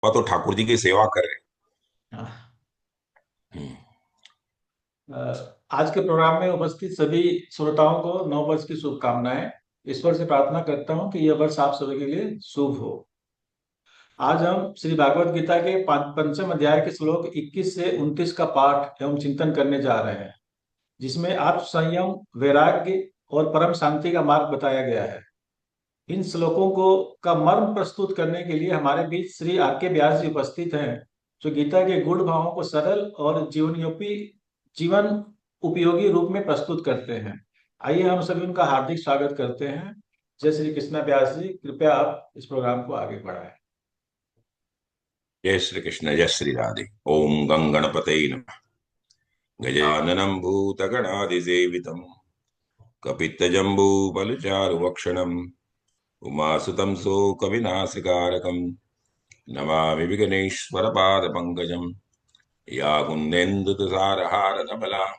और तो ठाकुर जी की सेवा कर रहे हाँ। हैं। आज के प्रोग्राम में उपस्थित सभी श्रोताओं को नव वर्ष की शुभकामनाएं। ईश्वर से प्रार्थना करता हूं कि यह वर्ष आप सभी के लिए शुभ हो। आज हम श्री भागवत गीता के पंचम अध्याय के श्लोक 21 से 29 का पाठ एवं चिंतन करने जा रहे हैं, जिसमें आत्म संयम, वैराग्य और परम शांति का मार्ग बताया गया है। इन श्लोकों को का मर्म प्रस्तुत करने के लिए हमारे बीच श्री आर के व्यास जी उपस्थित हैं, जो गीता के गुण भावों को सरल और जीवन उपयोगी रूप में प्रस्तुत करते हैं। आइए हम सभी उनका हार्दिक स्वागत करते हैं। जय श्री कृष्णा व्यास जी, कृपया आप इस प्रोग्राम को आगे बढ़ाएं। जय श्री कृष्ण, जय श्री राधे। ओम गं गणपते नमः। गजाननं भूतगणादिसेवितं कपित्तजम्बूफलचारुभक्षणम् उमासुतं शोकविनाशकारकं नमामि विघ्नेश्वरपादपङ्कजं। या कुन्देन्दुतुषारहारधवला,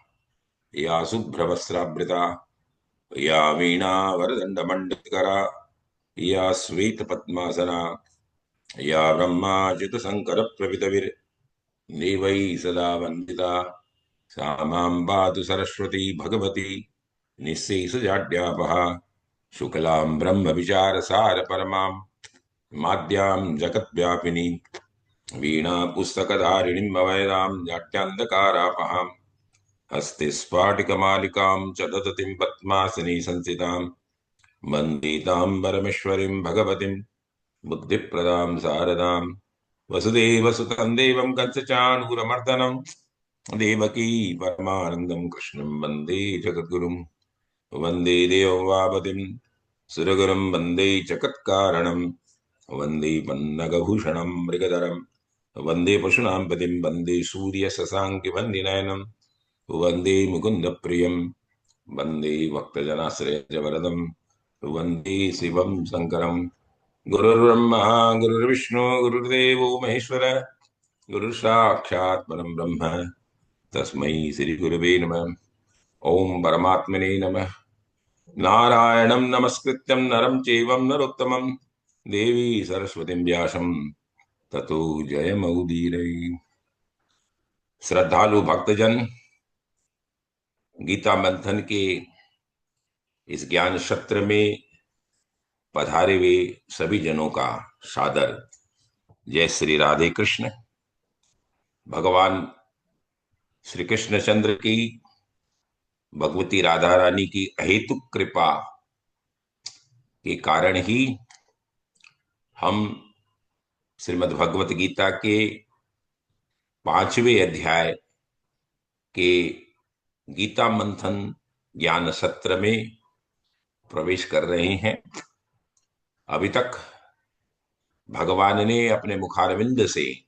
या शुभ्रवस्त्रावृता, या वीणावरदण्डमण्डितकरा, या श्वेतपद्मासना, या ब्रह्माच्युतशङ्करप्रभृतिभिर्देवैः सदा वन्दिता। सा मां पातु सरस्वती भगवती निःशेषजाड्यापहा। शुक्लां ब्रह्मविचारसारपरमां माद्यां जगद्व्यापिनी वीणापुस्तकधारिणीं अवैदां जाड्यान्धकारापहां। हस्ते स्फाटिकमालिकां च ददतीं पद्मासनी संस्थितां वन्दे तां परमेश्वरीं भगवतीं बुद्धिप्रदां शारदां। वसुदेवसुतं देवं कंसचाणूरमर्दनं देवकी परमानन्दं कृष्णं वन्दे जगद्गुरुं। वन्दे देववापतिं सुरगुरुं वन्दे जगत्कारणं। वन्दे पन्नगभूषणं मृगधरं वन्दे पशूनां पतिं वन्दे सूर्यशशाङ्कवन्दिनयनं। वन्दे मुकुन्दप्रियं वन्दे भक्तजनाश्रयजवरदं। वन्दे शिवं शङ्करं। गुरुर्ब्रह्मा गुरुर्विष्णु गुरुर्देवो महेश्वर, गुरुसाक्षात् परं ब्रह्म, तस्मै श्री गुरवे नमः। ओम परमात्मने नमः। नारायणं नमस्कृत्यं नरं चैवं नरोत्तमं देवी सरस्वतीं व्यासं ततो जयमुदीरये। श्रद्धालु भक्तजन, गीता मंथन के इस ज्ञान सत्र में पधारे हुए सभी जनों का सादर जय श्री राधे कृष्ण। भगवान श्री कृष्णचंद्र की, भगवती राधा रानी की अहेतुक कृपा के कारण ही हम श्रीमद् भगवत गीता के 5वें अध्याय के गीता मंथन ज्ञान सत्र में प्रवेश कर रहे हैं। अभी तक भगवान ने अपने मुखारविंद से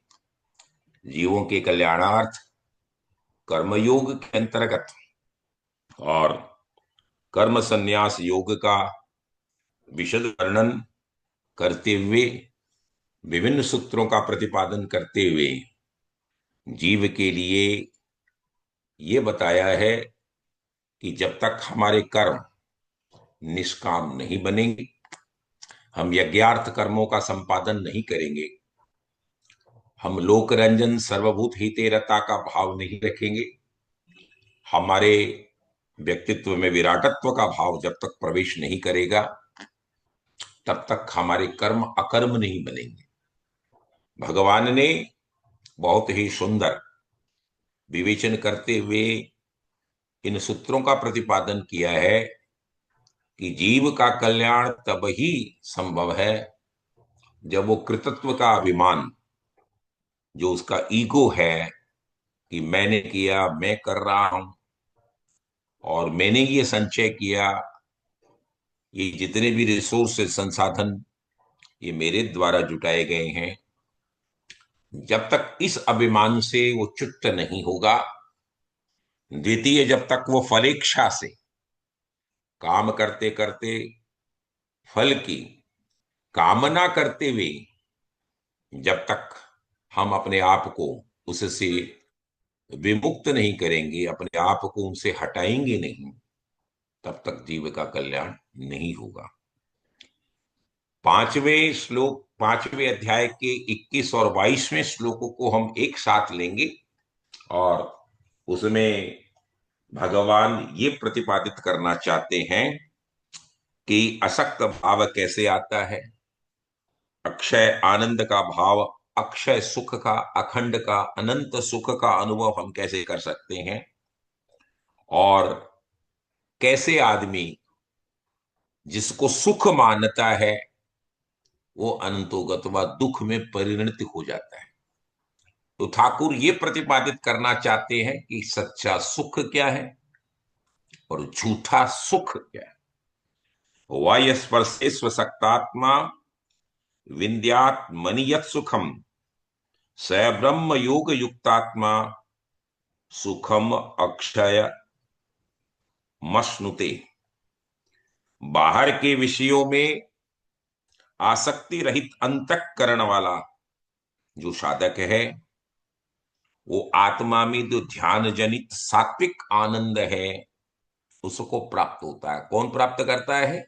जीवों के कल्याणार्थ कर्मयोग के अंतर्गत और कर्म संन्यास योग का विशद वर्णन करते हुए, विभिन्न सूत्रों का प्रतिपादन करते हुए जीव के लिए ये बताया है कि जब तक हमारे कर्म निष्काम नहीं बनेंगे, हम यज्ञार्थ कर्मों का संपादन नहीं करेंगे, हम लोक रंजन सर्वभूत हिते रता का भाव नहीं रखेंगे, हमारे व्यक्तित्व में विराटत्व का भाव जब तक प्रवेश नहीं करेगा, तब तक हमारे कर्म अकर्म नहीं बनेंगे। भगवान ने बहुत ही सुंदर विवेचन करते हुए इन सूत्रों का प्रतिपादन किया है कि जीव का कल्याण तब ही संभव है जब वो कृतत्व का अभिमान, जो उसका ईगो है कि मैंने किया, मैं कर रहा हूं और मैंने ये संचय किया, ये जितने भी रिसोर्सेज संसाधन ये मेरे द्वारा जुटाए गए हैं, जब तक इस अभिमान से वो च्युत नहीं होगा, द्वितीय जब तक वो फलेच्छा से काम करते करते फल की कामना करते हुए जब तक हम अपने आप को उससे विमुक्त नहीं करेंगे, अपने आप को उनसे हटाएंगे नहीं, तब तक जीव का कल्याण नहीं होगा। 5वें अध्याय के 21 और 22वें श्लोकों को हम एक साथ लेंगे और उसमें भगवान ये प्रतिपादित करना चाहते हैं कि असक्त भाव कैसे आता है, अक्षय आनंद का भाव, अक्षय सुख का, अखंड का, अनंत सुख का अनुभव हम कैसे कर सकते हैं, और कैसे आदमी जिसको सुख मानता है वो अनंतोगतवा दुख में परिणत हो जाता है। तो ठाकुर ये प्रतिपादित करना चाहते हैं कि सच्चा सुख क्या है और झूठा सुख क्या है। वाय स्पर्शे स्वशक्तात्मा विन्द्यात मनियत सुखम स ब्रह्म योग युक्तात्मा सुखम अक्षय मश्नुते। बाहर के विषयों में आसक्ति रहित अंतःकरण वाला जो साधक है वो आत्मा में जो ध्यान जनित सात्विक आनंद है उसको प्राप्त होता है। कौन प्राप्त करता है?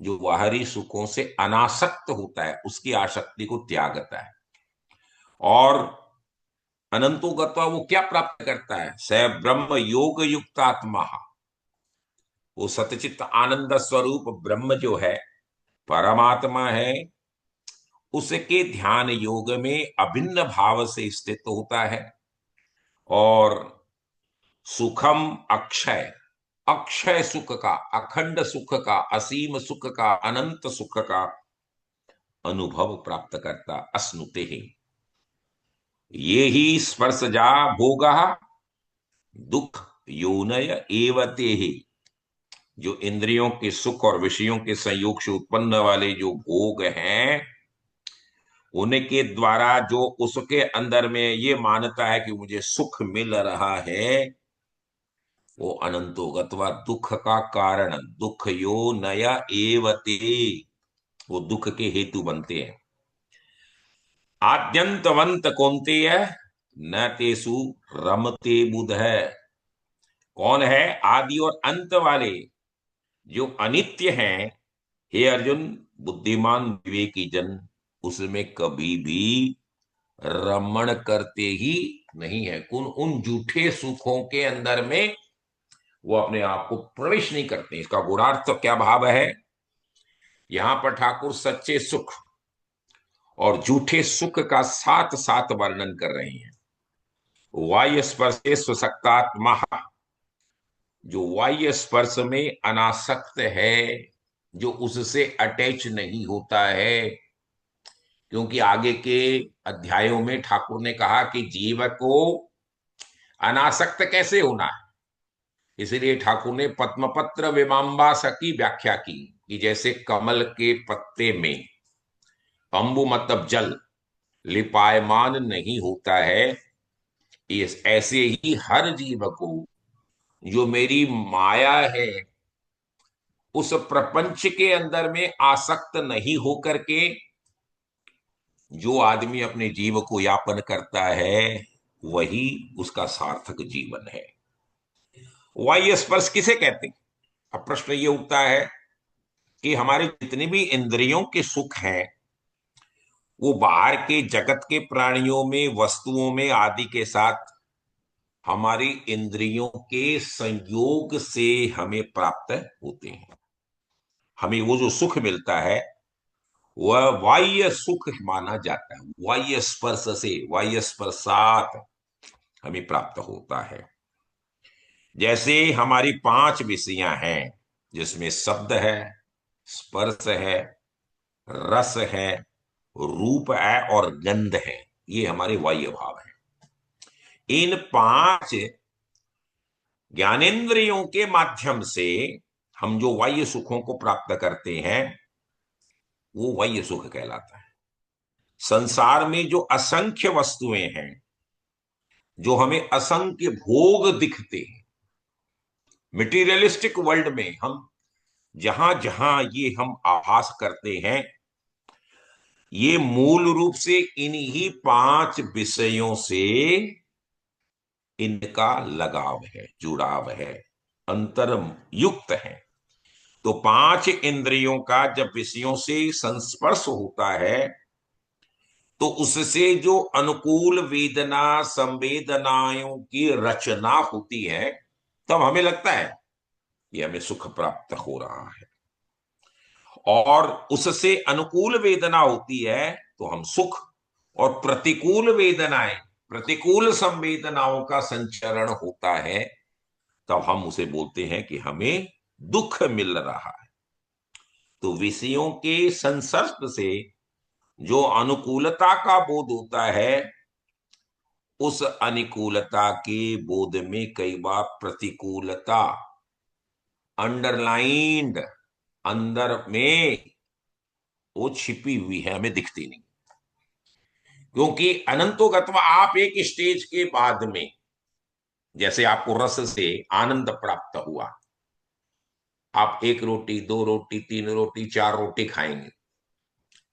जो बाहरी सुखों से अनासक्त होता है, उसकी आसक्ति को त्यागता है। और अनंतोगत्वा वो क्या प्राप्त करता है? स ब्रह्म योग युक्त आत्मा, वो सतचित आनंद स्वरूप ब्रह्म जो है, परमात्मा है, उसके ध्यान योग में अभिन्न भाव से स्थित होता है और सुखम अक्षय, अक्षय सुख का, अखंड सुख का, असीम सुख का, अनंत सुख का अनुभव प्राप्त करता। अश्नुते ही ये ही स्पर्शजा भोगा दुख योनय एवते ही। जो इंद्रियों के सुख और विषयों के संयोग से उत्पन्न वाले जो भोग हैं, उनके द्वारा जो उसके अंदर में ये मानता है कि मुझे सुख मिल रहा है, वो अनंतोगत्वा दुख का कारण, दुख यो नया एवते, वो दुख के हेतु बनते हैं। आद्यंतवंत कौन्तेय न तेसु रमते बुध है। कौन है आदि और अंत वाले जो अनित्य हैं? हे अर्जुन, बुद्धिमान विवेकी जन उसमें कभी भी रमण करते ही नहीं है। उन झूठे सुखों के अंदर में वो अपने आप को प्रवेश नहीं करते। इसका गुणार्थ तो क्या भाव है? यहां पर ठाकुर सच्चे सुख और झूठे सुख का साथ साथ वर्णन कर रहे हैं। वाह्य स्पर्शे स्वशक्तात्मा, जो वाह्य स्पर्श में अनासक्त है, जो उससे अटैच नहीं होता है। क्योंकि आगे के अध्यायों में ठाकुर ने कहा कि जीव को अनासक्त कैसे होना है। इसलिए ठाकुर ने पद्मपत्र विमांबास की व्याख्या की कि जैसे कमल के पत्ते में अंबु मतलब जल लिपायमान नहीं होता है, इस ऐसे ही हर जीव को जो मेरी माया है उस प्रपंच के अंदर में आसक्त नहीं होकर के जो आदमी अपने जीव को यापन करता है वही उसका सार्थक जीवन है। वाह्य स्पर्श किसे कहते हैं? अब प्रश्न ये उठता है कि हमारे जितने भी इंद्रियों के सुख हैं वो बाहर के जगत के प्राणियों में, वस्तुओं में आदि के साथ हमारी इंद्रियों के संयोग से हमें प्राप्त होते हैं। हमें वो जो सुख मिलता है वह बाह्य सुख माना जाता है। बाह्य स्पर्श से, बाह्य स्पर्शात हमें प्राप्त होता है। जैसे हमारी 5 विषयां हैं जिसमें शब्द है, स्पर्श है, रस है, रूप है और गंध है। ये हमारे बाह्य भाव है। इन 5 ज्ञानेंद्रियों के माध्यम से हम जो बाह्य सुखों को प्राप्त करते हैं वो बाह्य सुख कहलाता है। संसार में जो असंख्य वस्तुएं हैं, जो हमें असंख्य भोग दिखते हैं, मटेरियलिस्टिक वर्ल्ड में हम जहां जहां ये हम आभास करते हैं, ये मूल रूप से इन्हीं 5 विषयों से इनका लगाव है, जुड़ाव है, अंतर युक्त है। तो पांच इंद्रियों का जब विषयों से संस्पर्श होता है तो उससे जो अनुकूल वेदना संवेदनाओं की रचना होती है, तब हमें लगता है कि हमें सुख प्राप्त हो रहा है। और उससे अनुकूल वेदना होती है तो हम सुख, और प्रतिकूल वेदनाएं, प्रतिकूल संवेदनाओं का संचरण होता है, तब हम उसे बोलते हैं कि हमें दुख मिल रहा है। तो विषयों के संसर्ग से जो अनुकूलता का बोध होता है, उस अनुकूलता के बोध में कई बार प्रतिकूलता अंडरलाइंड अंदर में वो छिपी हुई है, हमें दिखती नहीं। क्योंकि अनंतोगत्वा आप एक स्टेज के बाद में, जैसे आपको रस से आनंद प्राप्त हुआ, आप एक रोटी, दो रोटी, तीन रोटी, चार रोटी खाएंगे,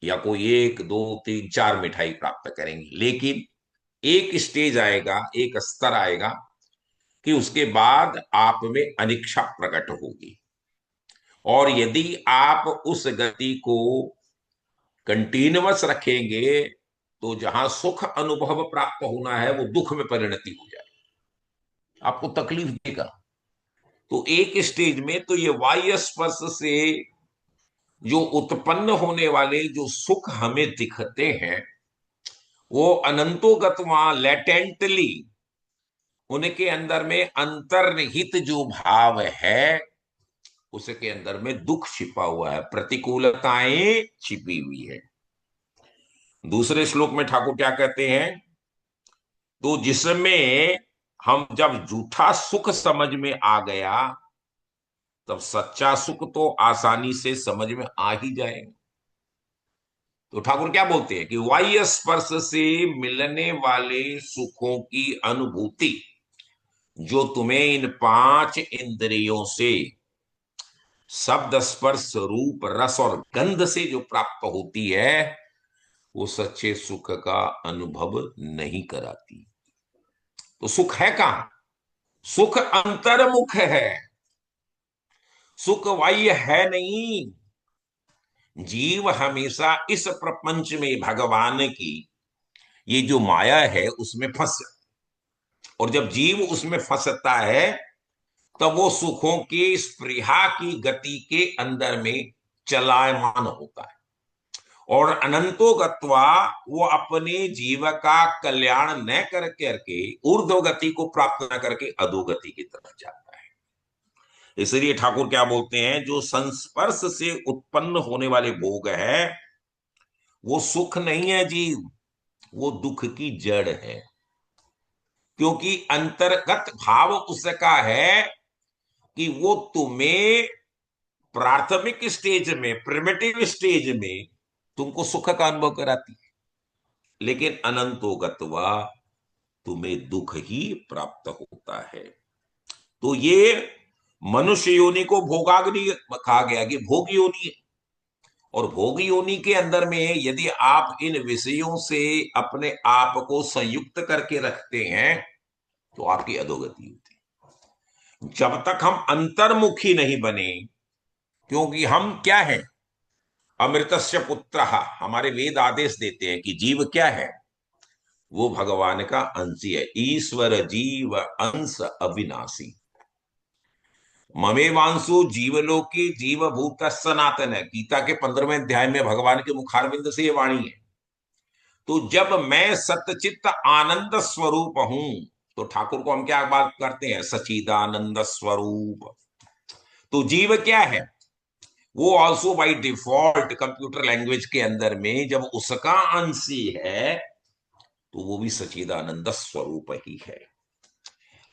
या कोई एक, दो, तीन, चार मिठाई प्राप्त करेंगे, लेकिन एक स्टेज आएगा, एक स्तर आएगा कि उसके बाद आप में अनिच्छा प्रकट होगी। और यदि आप उस गति को कंटिन्यूअस रखेंगे तो जहां सुख अनुभव प्राप्त होना है वो दुख में परिणति हो जाए, आपको तकलीफ देगा। तो एक स्टेज में तो ये बाह्य स्पर्श से जो उत्पन्न होने वाले जो सुख हमें दिखते हैं, वो अनंतोगत्वा लेटेंटली उनके अंदर में अंतर्निहित जो भाव है, उसके अंदर में दुख छिपा हुआ है, प्रतिकूलताएं छिपी हुई है। दूसरे श्लोक में ठाकुर क्या कहते हैं, तो जिसमें हम जब झूठा सुख समझ में आ गया, तब सच्चा सुख तो आसानी से समझ में आ ही जाएगा। तो ठाकुर क्या बोलते हैं कि बाह्य स्पर्श से मिलने वाले सुखों की अनुभूति जो तुम्हें इन पांच इंद्रियों से शब्द, स्पर्श, रूप, रस और गंध से जो प्राप्त होती है, वो सच्चे सुख का अनुभव नहीं कराती। तो सुख है कहां? सुख अंतर्मुख है, सुख बाह्य है नहीं। जीव हमेशा इस प्रपंच में भगवान की ये जो माया है उसमें फंस, और जब जीव उसमें फंसता है तब वो सुखों के स्पृहा की गति के अंदर में चलायमान होता है, और अनंतो गत्वा वो अपने जीव का कल्याण न कर करके ऊर्ध्व गति को प्राप्त न करके अधोगति की तरफ जाता है। इसलिए ठाकुर क्या बोलते हैं, जो संस्पर्श से उत्पन्न होने वाले भोग है वो सुख नहीं है जीव, वो दुख की जड़ है। क्योंकि अंतर्गत भाव उसका है कि वो तुम्हें प्राथमिक स्टेज में, प्रिमिटिव स्टेज में तुमको सुख का अनुभव कराती है, लेकिन अनंतो गत्वा तुम्हें दुख ही प्राप्त होता है। तो ये मनुष्य योनि को भोगाग्नि कहा गया कि भोग योनि है, और भोग योनि के अंदर में यदि आप इन विषयों से अपने आप को संयुक्त करके रखते हैं तो आपकी अधोगति होती है। जब तक हम अंतर्मुखी नहीं बने, क्योंकि हम क्या है, अमृतस्य पुत्र, हमारे वेद आदेश देते हैं कि जीव क्या है, वो भगवान का अंश है, ईश्वर जीव अंश अविनाशी। ममेवांशु जीवलोकी जीवभूत सनातन है, गीता के 15वें अध्याय में भगवान के मुखारविंद से ये वाणी है। तो जब मैं सतचित्त आनंद स्वरूप हूं, तो ठाकुर को हम क्या बात करते हैं, सचिदानंद स्वरूप। तो जीव क्या है, वो also by default computer language के अंदर में जब उसका अंश ही है तो वो भी सचिदानंद स्वरूप ही है।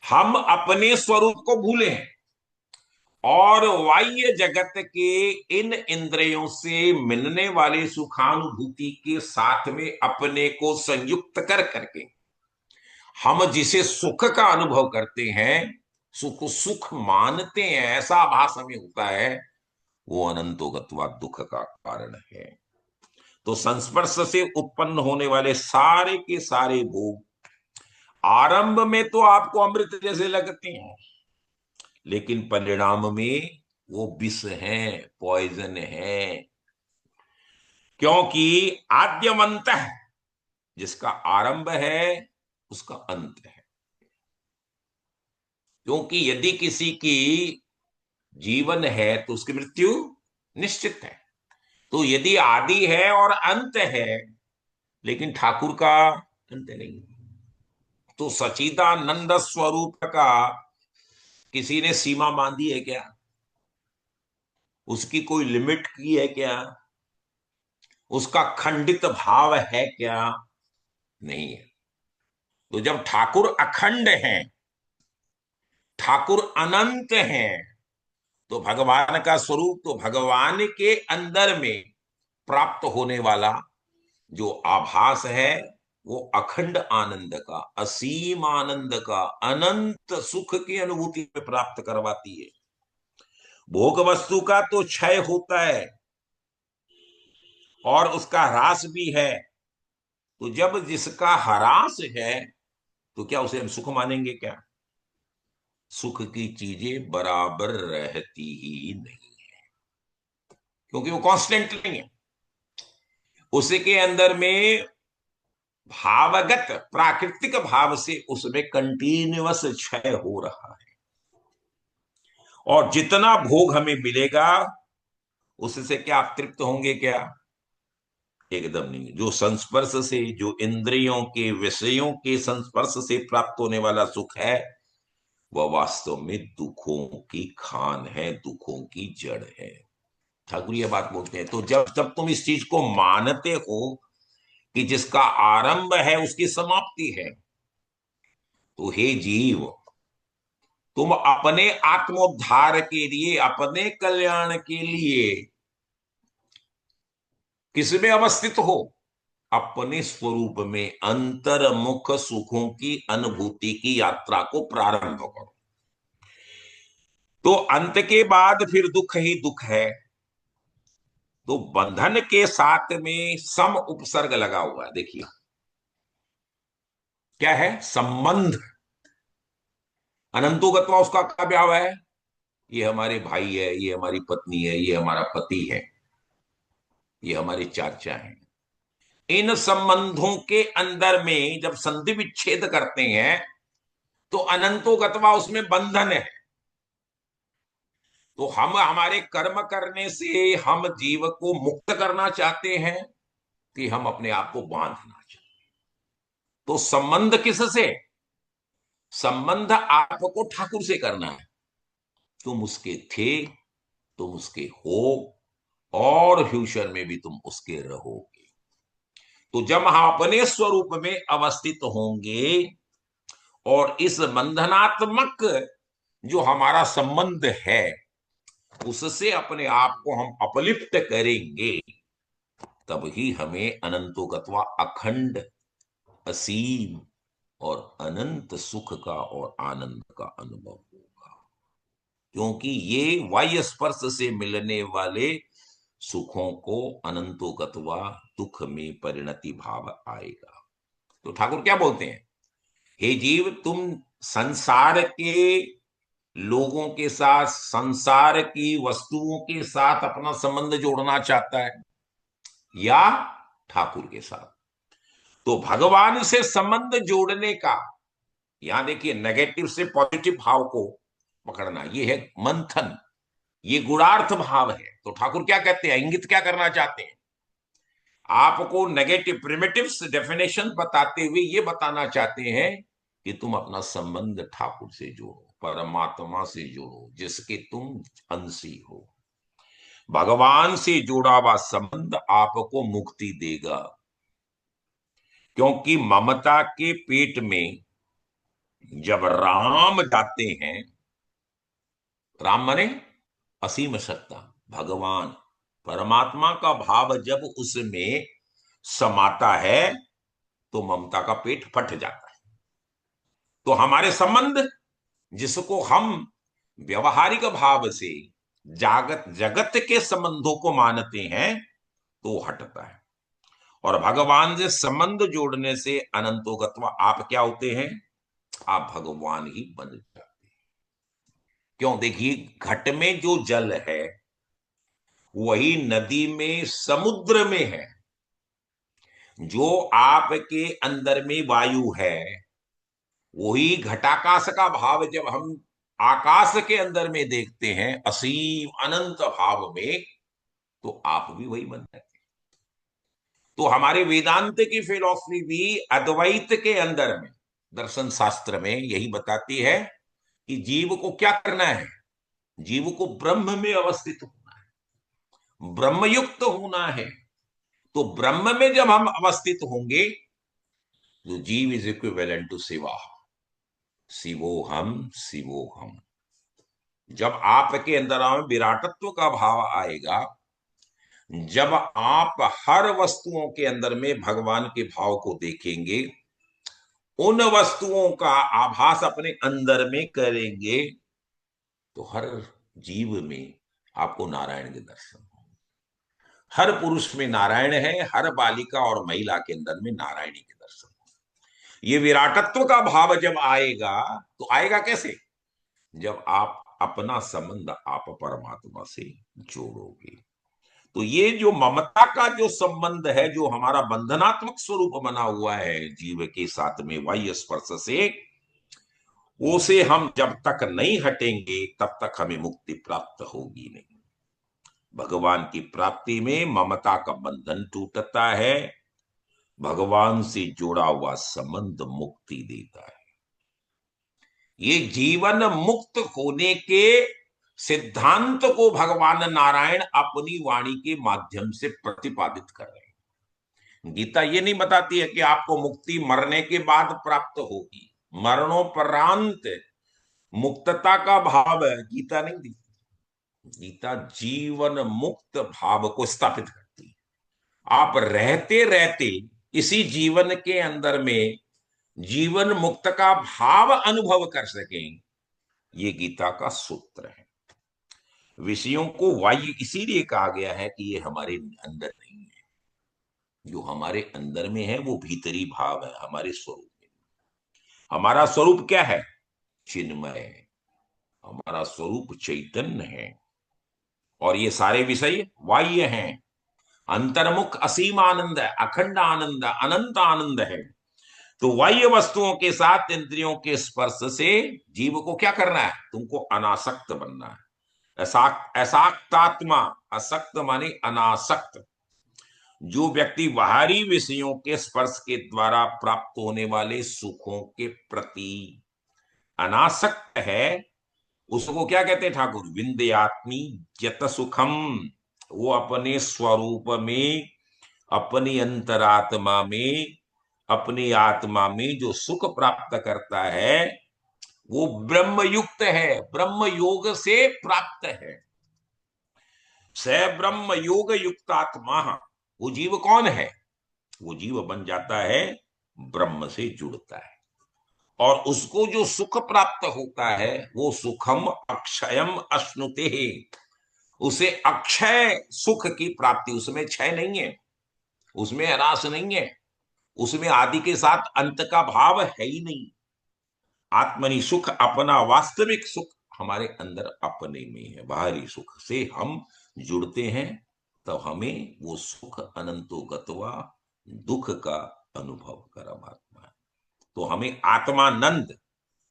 हम अपने स्वरूप को भूले हैं और बाह्य जगत के इन इंद्रियों से मिलने वाले सुखानुभूति के साथ में अपने को संयुक्त कर करके हम जिसे सुख का अनुभव करते हैं, सुख सुख मानते हैं, ऐसा आभास हमें होता है, वो अनंतोगत्वा दुख का कारण है। तो संस्पर्श से उत्पन्न होने वाले सारे के सारे भोग आरंभ में तो आपको अमृत जैसे लगते हैं, लेकिन परिणाम में वो विष है, पॉइजन है। क्योंकि आद्यमंत है, जिसका आरंभ है उसका अंत है। क्योंकि यदि किसी की जीवन है तो उसकी मृत्यु निश्चित है। तो यदि आदि है और अंत है, लेकिन ठाकुर का अंत नहीं, तो सचिदानंद स्वरूप का किसी ने सीमा बांधी है क्या? उसकी कोई लिमिट की है क्या? उसका खंडित भाव है क्या? नहीं है। तो जब ठाकुर अखंड हैं, ठाकुर अनंत हैं, तो भगवान का स्वरूप, तो भगवान के अंदर में प्राप्त होने वाला जो आभास है वो अखंड आनंद का, असीम आनंद का, अनंत सुख की अनुभूति में प्राप्त करवाती है। भोग वस्तु का तो क्षय होता है और उसका ह्रास भी है। तो जब जिसका ह्रास है तो क्या उसे हम सुख मानेंगे क्या? सुख की चीजें बराबर रहती ही नहीं, क्योंकि वो कांस्टेंट नहीं है। उसके अंदर में भावगत प्राकृतिक भाव से उसमें कंटिन्यूअस क्षय हो रहा है। और जितना भोग हमें मिलेगा उससे क्या आप तृप्त होंगे क्या? एकदम नहीं। जो संस्पर्श से, जो इंद्रियों के विषयों के संस्पर्श से प्राप्त होने वाला सुख है, वह वास्तव में दुखों की खान है, दुखों की जड़ है। ठाकुर ये बात बोलते हैं। तो जब जब तुम इस चीज को मानते हो कि जिसका आरंभ है उसकी समाप्ति है, तो हे जीव, तुम अपने आत्मोद्धार के लिए, अपने कल्याण के लिए किसमें अवस्थित हो? अपने स्वरूप में अंतर्मुख सुखों की अनुभूति की यात्रा को प्रारंभ करो। तो अंत के बाद फिर दुख ही दुख है। तो बंधन के साथ में सम उपसर्ग लगा हुआ है। देखिए क्या है? संबंध। अनंतोगत्वा उसका क्या भाव है? ये हमारे भाई है, ये हमारी पत्नी है, ये हमारा पति है, ये हमारे चाचा हैं। इन संबंधों के अंदर में जब संधि विच्छेद करते हैं तो अनंतोगत्वा उसमें बंधन है। तो हम हमारे कर्म करने से हम जीव को मुक्त करना चाहते हैं कि हम अपने आप को बांधना चाहते हैं? तो संबंध किससे? संबंध आपको ठाकुर से करना है। तुम उसके थे, तुम उसके हो, और फ्यूचर में भी तुम उसके रहोगे। तो जब हम अपने स्वरूप में अवस्थित होंगे और इस बंधनात्मक जो हमारा संबंध है उससे अपने आप को हम अपलिप्त करेंगे, तब ही हमें अनंतोगत्वा अखंड, असीम और अनंत सुख का और आनंद का अनुभव होगा। क्योंकि ये बाह्य स्पर्श से मिलने वाले सुखों को अनंतोगत्वा दुख में परिणति भाव आएगा। तो ठाकुर क्या बोलते हैं? हे जीव, तुम संसार के लोगों के साथ, संसार की वस्तुओं के साथ अपना संबंध जोड़ना चाहता है या ठाकुर के साथ? तो भगवान से संबंध जोड़ने का, यहां देखिए, नेगेटिव से पॉजिटिव भाव को पकड़ना, ये है मंथन, ये गुणार्थ भाव है। तो ठाकुर क्या कहते हैं, इंगित क्या करना चाहते हैं? आपको नेगेटिव प्रिमिटिव डेफिनेशन बताते हुए ये बताना चाहते हैं कि तुम अपना संबंध ठाकुर से जोड़ो, परमात्मा से जोड़ो, जिसके तुम अंशी हो। भगवान से जोड़ा हुआ संबंध आपको मुक्ति देगा। क्योंकि ममता के पेट में जब राम जाते हैं, राम माने असीम सत्ता, भगवान परमात्मा का भाव जब उसमें समाता है तो ममता का पेट फट जाता है। तो हमारे संबंध, जिसको हम व्यवहारिक भाव से जागत जगत के संबंधों को मानते हैं, तो हटता है। और भगवान से संबंध जोड़ने से अनंतोगत्वा आप क्या होते हैं? आप भगवान ही बन जाते हैं। क्यों? देखिए, घट में जो जल है वही नदी में, समुद्र में है। जो आपके अंदर में वायु है वही घटाकाश का भाव जब हम आकाश के अंदर में देखते हैं, असीम अनंत भाव में, तो आप भी वही बन जाते हैं। तो हमारे वेदांत की फिलॉसफी भी अद्वैत के अंदर में, दर्शन शास्त्र में यही बताती है कि जीव को क्या करना है। जीव को ब्रह्म में अवस्थित होना है, ब्रह्मयुक्त होना है। तो ब्रह्म में जब हम अवस्थित होंगे तो जीव इज इक्विवेलेंट टू शिवा, शिवोहम शिवोहम। जब आपके अंदर विराटत्व का भाव आएगा, जब आप हर वस्तुओं के अंदर में भगवान के भाव को देखेंगे, उन वस्तुओं का आभास अपने अंदर में करेंगे, तो हर जीव में आपको नारायण के दर्शन होंगे। हर पुरुष में नारायण है, हर बालिका और महिला के अंदर में नारायणी के दर्शन होंगे। ये विराटत्व का भाव जब आएगा, तो आएगा कैसे? जब आप अपना संबंध आप परमात्मा से जोड़ोगे। तो ये जो ममता का जो संबंध है, जो हमारा बंधनात्मक स्वरूप बना हुआ है जीव के साथ में बाह्य स्पर्श से, उसे हम जब तक नहीं हटेंगे तब तक हमें मुक्ति प्राप्त होगी नहीं। भगवान की प्राप्ति में ममता का बंधन टूटता है, भगवान से जुड़ा हुआ संबंध मुक्ति देता है। ये जीवन मुक्त होने के सिद्धांत को भगवान नारायण अपनी वाणी के माध्यम से प्रतिपादित कर रहे हैं। गीता ये नहीं बताती है कि आपको मुक्ति मरने के बाद प्राप्त होगी। मरणोपरांत मुक्तता का भाव है, गीता नहीं दी। गीता जीवन मुक्त भाव को स्थापित करती है। आप रहते रहते इसी जीवन के अंदर में जीवन मुक्त का भाव अनुभव कर सकें, ये गीता का सूत्र है। विषयों को वायु इसीलिए कहा गया है कि ये हमारे अंदर नहीं है। जो हमारे अंदर में है वो भीतरी भाव है, हमारे स्वरूप में। हमारा स्वरूप क्या है? चिन्मय। हमारा स्वरूप चैतन्य है, और ये सारे विषय बाह्य हैं। अंतर्मुख असीम आनंद है, अखंड आनंद, अनंत आनंद है। तो बाह्य वस्तुओं के साथ इंद्रियों के स्पर्श से जीव को क्या करना है? तुमको अनासक्त बनना है। असाक्तात्मा, असक्त माने अनासक्त। जो व्यक्ति बाहरी विषयों के स्पर्श के द्वारा प्राप्त होने वाले सुखों के प्रति अनासक्त है, उसको क्या कहते हैं ठाकुर? विंध्यात्मी यत सुखम। वो अपने स्वरूप में, अपनी अंतरात्मा में, अपनी आत्मा में जो सुख प्राप्त करता है वो ब्रह्म युक्त है, ब्रह्म योग से प्राप्त है। स ब्रह्म योग युक्तात्मा। वो जीव कौन है? वो जीव बन जाता है, ब्रह्म से जुड़ता है, और उसको जो सुख प्राप्त होता है वो सुखम अक्षयम अश्नुते। उसे अक्षय सुख की प्राप्ति, उसमें क्षय नहीं है, उसमें ह्रास नहीं है, उसमें आदि के साथ अंत का भाव है ही नहीं। आत्मनि सुख, अपना वास्तविक सुख हमारे अंदर अपने में है। बाहरी सुख से हम जुड़ते हैं तो हमें वो सुख अनंतो गत्वा दुख का अनुभव परमात्मा है। तो हमें आत्मानंद,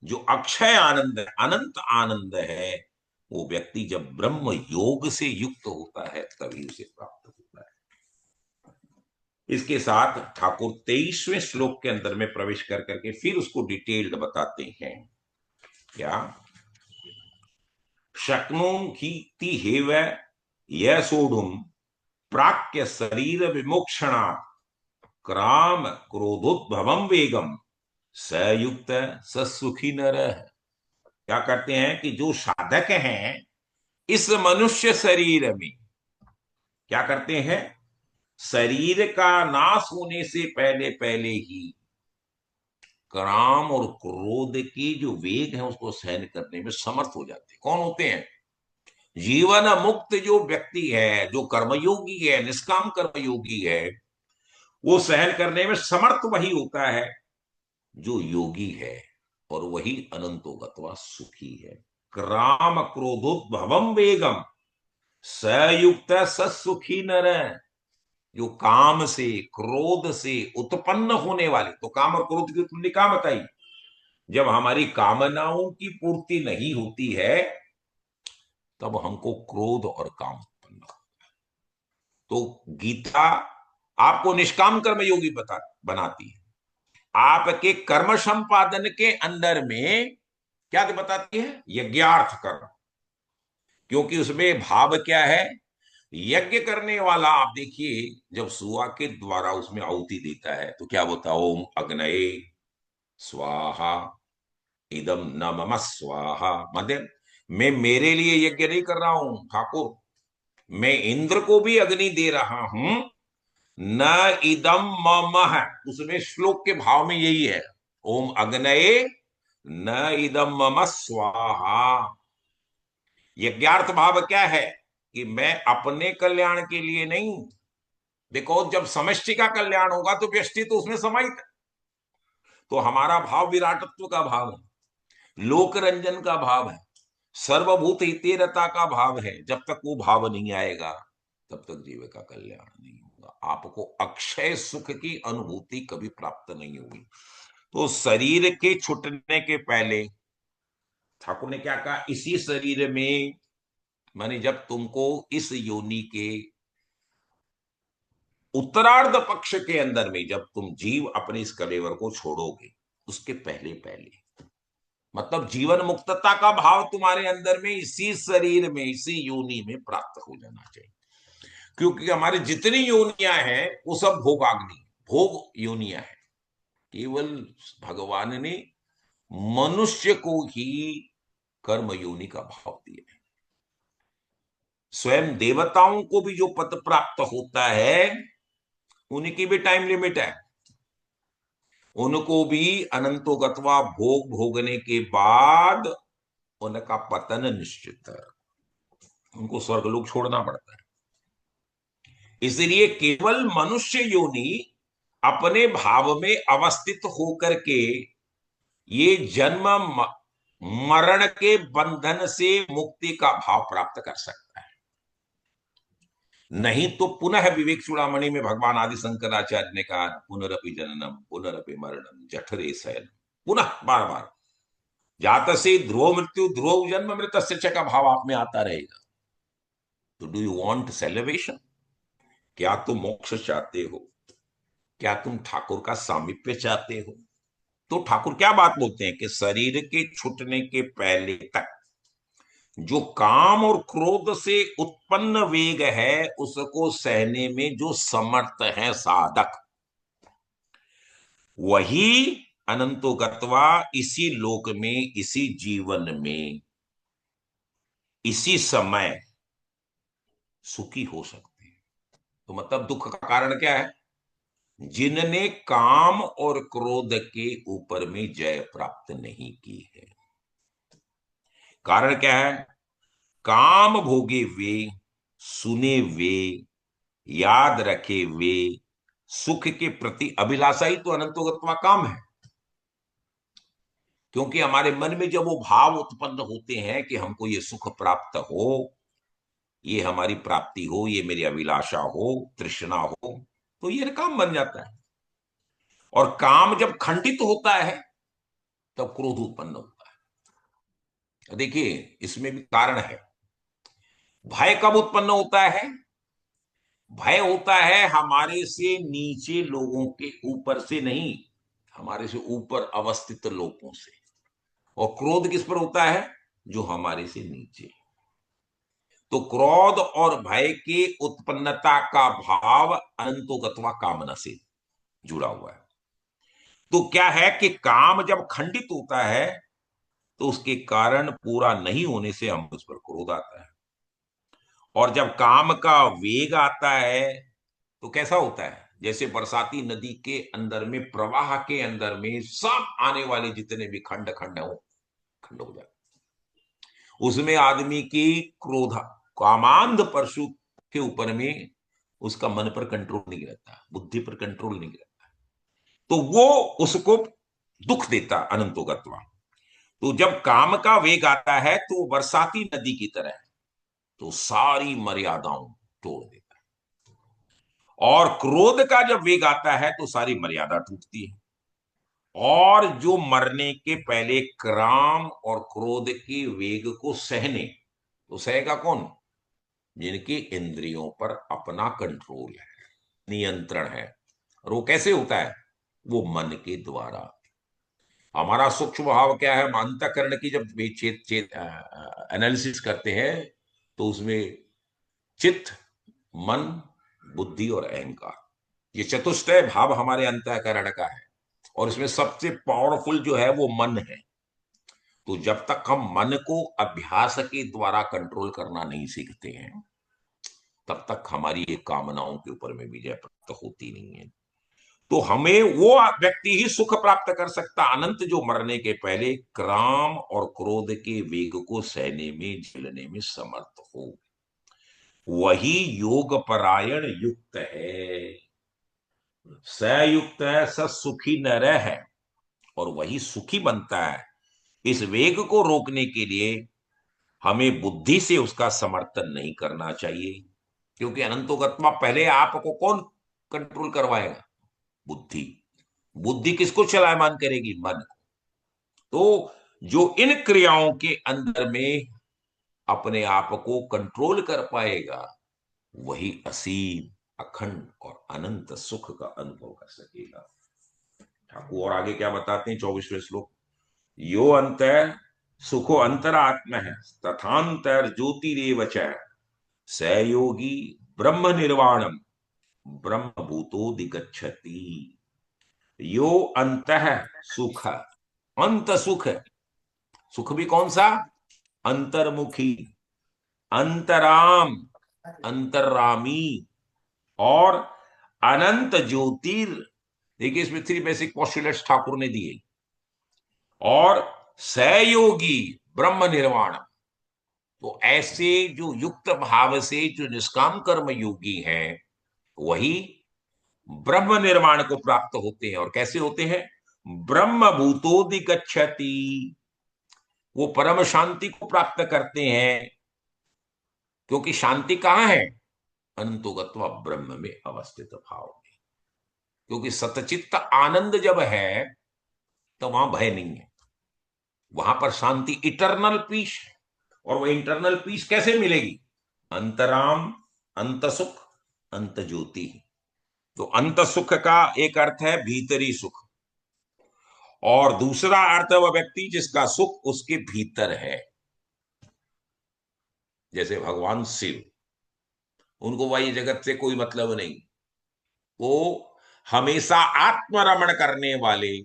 जो अक्षय आनंद है, अनंत आनंद है, वो व्यक्ति जब ब्रह्म योग से युक्त होता है तभी उसे प्राप्त होता है। इसके साथ ठाकुर 23वें श्लोक के अंदर में प्रवेश कर करके फिर उसको डिटेल्ड बताते हैं। क्या? शक्नोति हेव यह सोढ़ुम प्राक्य शरीर विमोक्षणा क्राम क्रोधोद्भवम वेगम सयुक्त ससुखी नर। क्या करते हैं कि जो साधक हैं इस मनुष्य शरीर में क्या करते हैं? शरीर का नाश होने से पहले पहले ही काम और क्रोध की जो वेग है उसको सहन करने में समर्थ हो जाते हैं। कौन होते हैं? जीवन मुक्त जो व्यक्ति है, जो कर्मयोगी है, निष्काम कर्मयोगी है, वो सहन करने में समर्थ वही होता है जो योगी है, और वही अनंतो गत्वा सुखी है। क्राम क्रोधोद्भवम वेगम सयुक्त ससुखी नर। जो काम से क्रोध से उत्पन्न होने वाले, तो काम और क्रोध की तुमने क्या बताई, जब हमारी कामनाओं की पूर्ति नहीं होती है तब हमको क्रोध और काम उत्पन्न होता है। तो गीता आपको निष्काम कर्म योगी बनाती है। आपके कर्म संपादन के अंदर में क्या बताती है, यज्ञार्थ कर्म। क्योंकि उसमें भाव क्या है, यज्ञ करने वाला आप देखिए, जब सुआ के द्वारा उसमें आहुति देता है तो क्या बोलता है, ओम अग्नये स्वाहा इदम न मम स्वाहा। मतलब मैं मेरे लिए यज्ञ नहीं कर रहा हूं ठाकुर, मैं इंद्र को भी अग्नि दे रहा हूं। न इदम मम है, उसमें श्लोक के भाव में यही है, ओम अग्नये न इदम मम स्वाहा। यज्ञार्थ भाव क्या है कि मैं अपने कल्याण के लिए नहीं, देखो जब समष्टि का कल्याण होगा तो व्यष्टि तो उसमें समाहित है। तो हमारा भाव विराटत्व का भाव है, लोक रंजन का भाव है, सर्वभूत हितेरता का भाव है। जब तक वो भाव नहीं आएगा तब तक जीव का कल्याण नहीं होगा, आपको अक्षय सुख की अनुभूति कभी प्राप्त नहीं होगी। तो शरीर के छूटने के पहले ठाकुर ने क्या कहा, इसी शरीर में, माने जब तुमको इस योनि के उत्तरार्ध पक्ष के अंदर में जब तुम जीव अपने इस कलेवर को छोड़ोगे, उसके पहले पहले मतलब जीवन मुक्तता का भाव तुम्हारे अंदर में इसी शरीर में, इसी योनि में प्राप्त हो जाना चाहिए। क्योंकि हमारी जितनी योनियां हैं वो सब भोगाग्नि, भोग योनियां हैं। केवल भगवान ने मनुष्य को ही कर्म योनि का भाव दिया है। स्वयं देवताओं को भी जो पद प्राप्त होता है उनकी भी टाइम लिमिट है, उनको भी अनंतो गत्वा भोग भोगने के बाद उनका पतन निश्चित है, उनको स्वर्गलोक छोड़ना पड़ता है। इसलिए केवल मनुष्य योनि अपने भाव में अवस्थित होकर के ये जन्म मरण के बंधन से मुक्ति का भाव प्राप्त कर सकता है। नहीं तो पुनः विवेक चूड़ामणि में भगवान आदि शंकराचार्य ने कहा, पुनरपि जननम पुनरपि मरणम जठरे शयन, पुनः बार बार जात से ध्रुव मृत्यु ध्रुव जन्म मृत च का भाव आप में आता रहेगा। तो डू यू वांट सेलिब्रेशन? क्या तुम मोक्ष चाहते हो? क्या तुम ठाकुर का सामीप्य चाहते हो? तो ठाकुर क्या बात बोलते हैं कि शरीर के छूटने के पहले तक जो काम और क्रोध से उत्पन्न वेग है उसको सहने में जो समर्थ है साधक, वही अनंतो गत्वा इसी लोक में, इसी जीवन में, इसी समय सुखी हो सकते हैं। तो मतलब दुख का कारण क्या है, जिनने काम और क्रोध के ऊपर में जय प्राप्त नहीं की है। कारण क्या है, काम भोगे वे, सुने वे, याद रखे वे, सुख के प्रति अभिलाषा ही तो अनंतोगत्वा काम है। क्योंकि हमारे मन में जब वो भाव उत्पन्न होते हैं कि हमको ये सुख प्राप्त हो, ये हमारी प्राप्ति हो, ये मेरी अभिलाषा हो, तृष्णा हो, तो ये काम बन जाता है। और काम जब खंडित होता है तब क्रोध उत्पन्न होता है। देखिए इसमें भी कारण है। भय कब उत्पन्न होता है, भय होता है हमारे से नीचे लोगों के ऊपर से नहीं, हमारे से ऊपर अवस्थित लोगों से। और क्रोध किस पर होता है, जो हमारे से नीचे। तो क्रोध और भय की उत्पन्नता का भाव अनंतोगत्वा कामना से जुड़ा हुआ है। तो क्या है कि काम जब खंडित होता है तो उसके कारण पूरा नहीं होने से हम उस पर क्रोध आता है। और जब काम का वेग आता है तो कैसा होता है, जैसे बरसाती नदी के अंदर में, प्रवाह के अंदर में सब आने वाले जितने भी खंड खंड हो, खंड हो जाते, उसमें आदमी की क्रोध, कामांध परशु के ऊपर में उसका मन पर कंट्रोल नहीं रहता, बुद्धि पर कंट्रोल नहीं रहता, तो वो उसको दुख देता अनंतोगत्वा। तो जब काम का वेग आता है तो वो बरसाती नदी की तरह है, तो सारी मर्यादाओं तोड़ देता है। और क्रोध का जब वेग आता है तो सारी मर्यादा टूटती है। और जो मरने के पहले काम और क्रोध के वेग को सहने, तो सहेगा कौन? जिनकी इंद्रियों पर अपना कंट्रोल है, नियंत्रण है। और वो कैसे होता है? वो मन के द्वारा। हमारा सूक्ष्म भाव क्या है? हम अंतःकरण की जब भी चेत चेत एनालिसिस करते हैं, तो उसमें चित्त, मन, बुद्धि और अहंकार, ये चतुष्टय भाव हमारे अंतःकरण का है। और इसमें सबसे पावरफुल जो है वो मन है। तो जब तक हम मन को अभ्यास के द्वारा कंट्रोल करना नहीं सीखते हैं, तब तक हमारी ये कामनाओं के ऊपर में विजय प्राप्त होती नहीं है। तो हमें वो व्यक्ति ही सुख प्राप्त कर सकता अनंत, जो मरने के पहले काम और क्रोध के वेग को सहने में, झेलने में समर्थ हो। वही योग परायण युक्त है। स युक्त है, स सुखी नर है। और वही सुखी बनता है। इस वेग को रोकने के लिए हमें बुद्धि से उसका समर्थन नहीं करना चाहिए, क्योंकि अनंतोगत्मा पहले आपको कौन कंट्रोल करवाएगा? बुद्धि। बुद्धि किसको चलायमान करेगी? मन। तो जो इन क्रियाओं के अंदर में अपने आप को कंट्रोल कर पाएगा, वही असीम, अखंड और अनंत सुख का अनुभव कर सकेगा। ठाकुर और आगे क्या बताते हैं 24वें श्लोक? यो अंत सुखो अंतरात्म है, तथांतर ज्योतिरेव च, स योगी ब्रह्म निर्वाणम ब्रह्म भूतोदिगच्छति। यो अंत सुख, अंत सुख। सुख भी कौन सा? अंतर्मुखी, अंतराम, अंतर्रामी और अनंत ज्योतिर। देखिए, इसमें 3 बेसिक पोस्टुलेट्स ठाकुर ने दिए। और सहयोगी ब्रह्म निर्वाण, तो ऐसे जो युक्त भाव से जो निष्काम कर्म योगी हैं, वही ब्रह्म निर्माण को प्राप्त होते हैं। और कैसे होते हैं? ब्रह्म भूतोदिगच्छति, वो परम शांति को प्राप्त करते हैं। क्योंकि शांति कहां है? अनंतोगत्वा ब्रह्म में अवस्थित भाव में। क्योंकि सतचित्त आनंद जब है, तो वहां भय नहीं है, वहां पर शांति, इटरनल पीस है। और वो इंटरनल पीस कैसे मिलेगी? अंतराम, अंत सुख, अंत ज्योति। तो अंत सुख का एक अर्थ है भीतरी सुख, और दूसरा अर्थ है वह व्यक्ति जिसका सुख उसके भीतर है। जैसे भगवान शिव, उनको वही जगत से कोई मतलब नहीं, वो हमेशा आत्मरमण करने वाले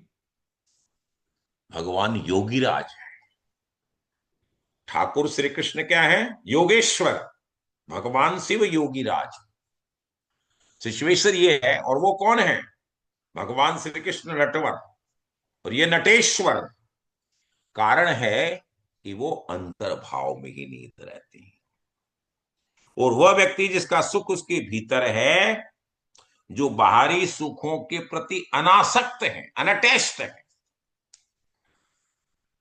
भगवान योगीराज है। ठाकुर श्री कृष्ण क्या है? योगेश्वर। भगवान शिव योगीराज, शिश्वेश्वर ये है। और वो कौन है? भगवान श्री कृष्ण नटवर, और ये नटेश्वर। कारण है कि वो अंतर्भाव में ही नीत रहते हैं। और वह व्यक्ति जिसका सुख उसके भीतर है, जो बाहरी सुखों के प्रति अनासक्त है, अनअटैच्ड है,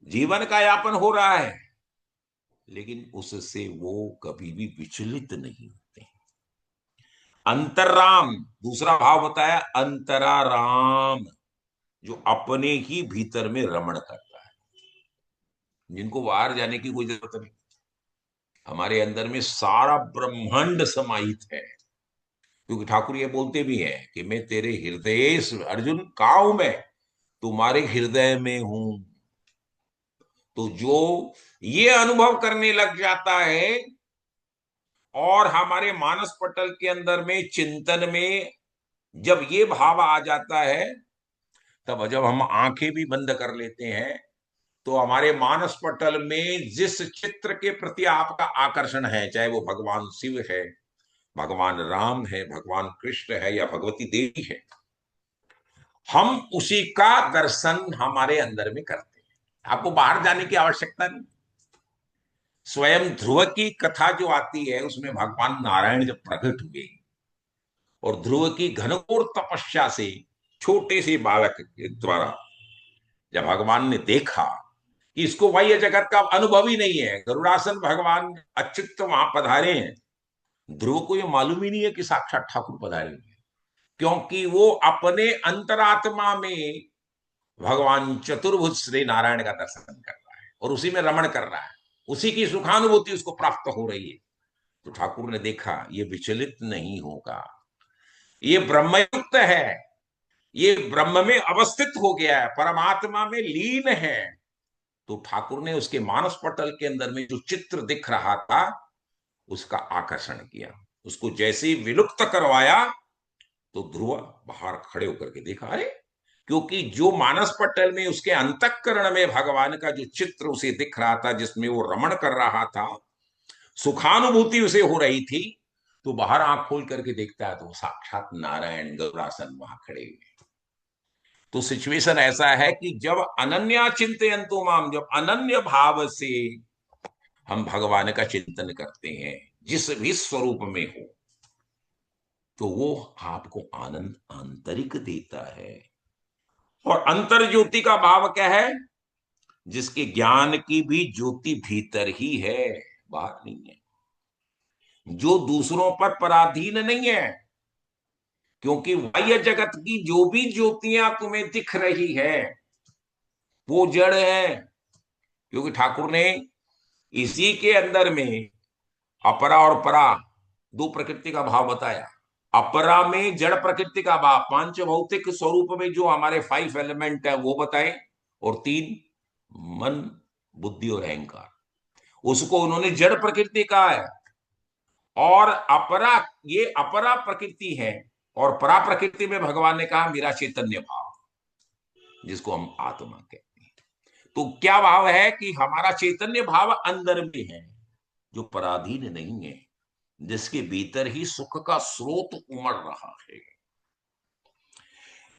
जीवन का यापन हो रहा है, लेकिन उससे वो कभी भी विचलित नहीं होते। अंतराम, दूसरा भाव बताया अंतराराम, जो अपने ही भीतर में रमण करता है, जिनको बाहर जाने की कोई जरूरत नहीं। हमारे अंदर में सारा ब्रह्मांड समाहित है। क्योंकि ठाकुर ये बोलते भी हैं कि मैं तेरे हृदय, अर्जुन कहाँ हूं मैं? तुम्हारे हृदय में हूं। तो जो ये अनुभव करने लग जाता है, और हमारे मानस पटल के अंदर में, चिंतन में जब ये भाव आ जाता है, तब जब हम आंखें भी बंद कर लेते हैं, तो हमारे मानस पटल में जिस चित्र के प्रति आपका आकर्षण है, चाहे वो भगवान शिव है, भगवान राम है, भगवान कृष्ण है, या भगवती देवी है, हम उसी का दर्शन हमारे अंदर में करते हैं। आपको बाहर जाने की आवश्यकता नहीं। स्वयं ध्रुव की कथा जो आती है, उसमें भगवान नारायण जब प्रकट हुए, और ध्रुव की घनघोर तपस्या से छोटे से बालक के द्वारा जब भगवान ने देखा कि इसको बाह्य जगत का अनुभव ही नहीं है। गरुड़ासन भगवान अच्युत वहां पधारे हैं, ध्रुव को यह मालूम ही नहीं है कि साक्षात ठाकुर पधारे हैं, क्योंकि वो अपने अंतरात्मा में भगवान चतुर्भुज श्री नारायण का दर्शन कर रहा है और उसी में रमण कर रहा है, उसी की सुखानुभूति उसको प्राप्त हो रही है। तो ठाकुर ने देखा ये विचलित नहीं होगा, ये ब्रह्मयुक्त है, ये ब्रह्म में अवस्थित हो गया है, परमात्मा में लीन है। तो ठाकुर ने उसके मानस पटल के अंदर में जो चित्र दिख रहा था उसका आकर्षण किया, उसको जैसे ही विलुप्त करवाया तो ध्रुव बाहर खड़े होकर के देखा, अरे, क्योंकि जो मानस पटल में उसके अंतःकरण में भगवान का जो चित्र उसे दिख रहा था, जिसमें वो रमण कर रहा था, सुखानुभूति उसे हो रही थी, तो बाहर आंख खोल करके देखता है तो साक्षात नारायण गौरासन वहां खड़े हुए। तो सिचुएशन ऐसा है कि जब अनन्या चिंतयन्तु माम, जब अनन्य भाव से हम भगवान का चिंतन करते हैं जिस भी स्वरूप में हो, तो वो आपको आनंद आंतरिक देता है। और अंतर ज्योति का भाव क्या है? जिसके ज्ञान की भी ज्योति भीतर ही है, बाहर नहीं है, जो दूसरों पर पराधीन नहीं है। क्योंकि बाह्य जगत की जो भी ज्योतियां तुम्हें दिख रही है वो जड़ है, क्योंकि ठाकुर ने इसी के अंदर में अपरा और परा दो प्रकृति का भाव बताया। अपरा में जड़ प्रकृति का भाव, पांच भौतिक स्वरूप में जो हमारे फाइव एलिमेंट है वो बताए, और तीन मन, बुद्धि और अहंकार, उसको उन्होंने जड़ प्रकृति कहा है। और अपरा, ये अपरा प्रकृति है, और परा प्रकृति में भगवान ने कहा मेरा चैतन्य भाव, जिसको हम आत्मा कहते हैं। तो क्या भाव है कि हमारा चैतन्य भाव अंदर में है, जो पराधीन नहीं है, जिसके भीतर ही सुख का स्रोत उमड़ रहा है।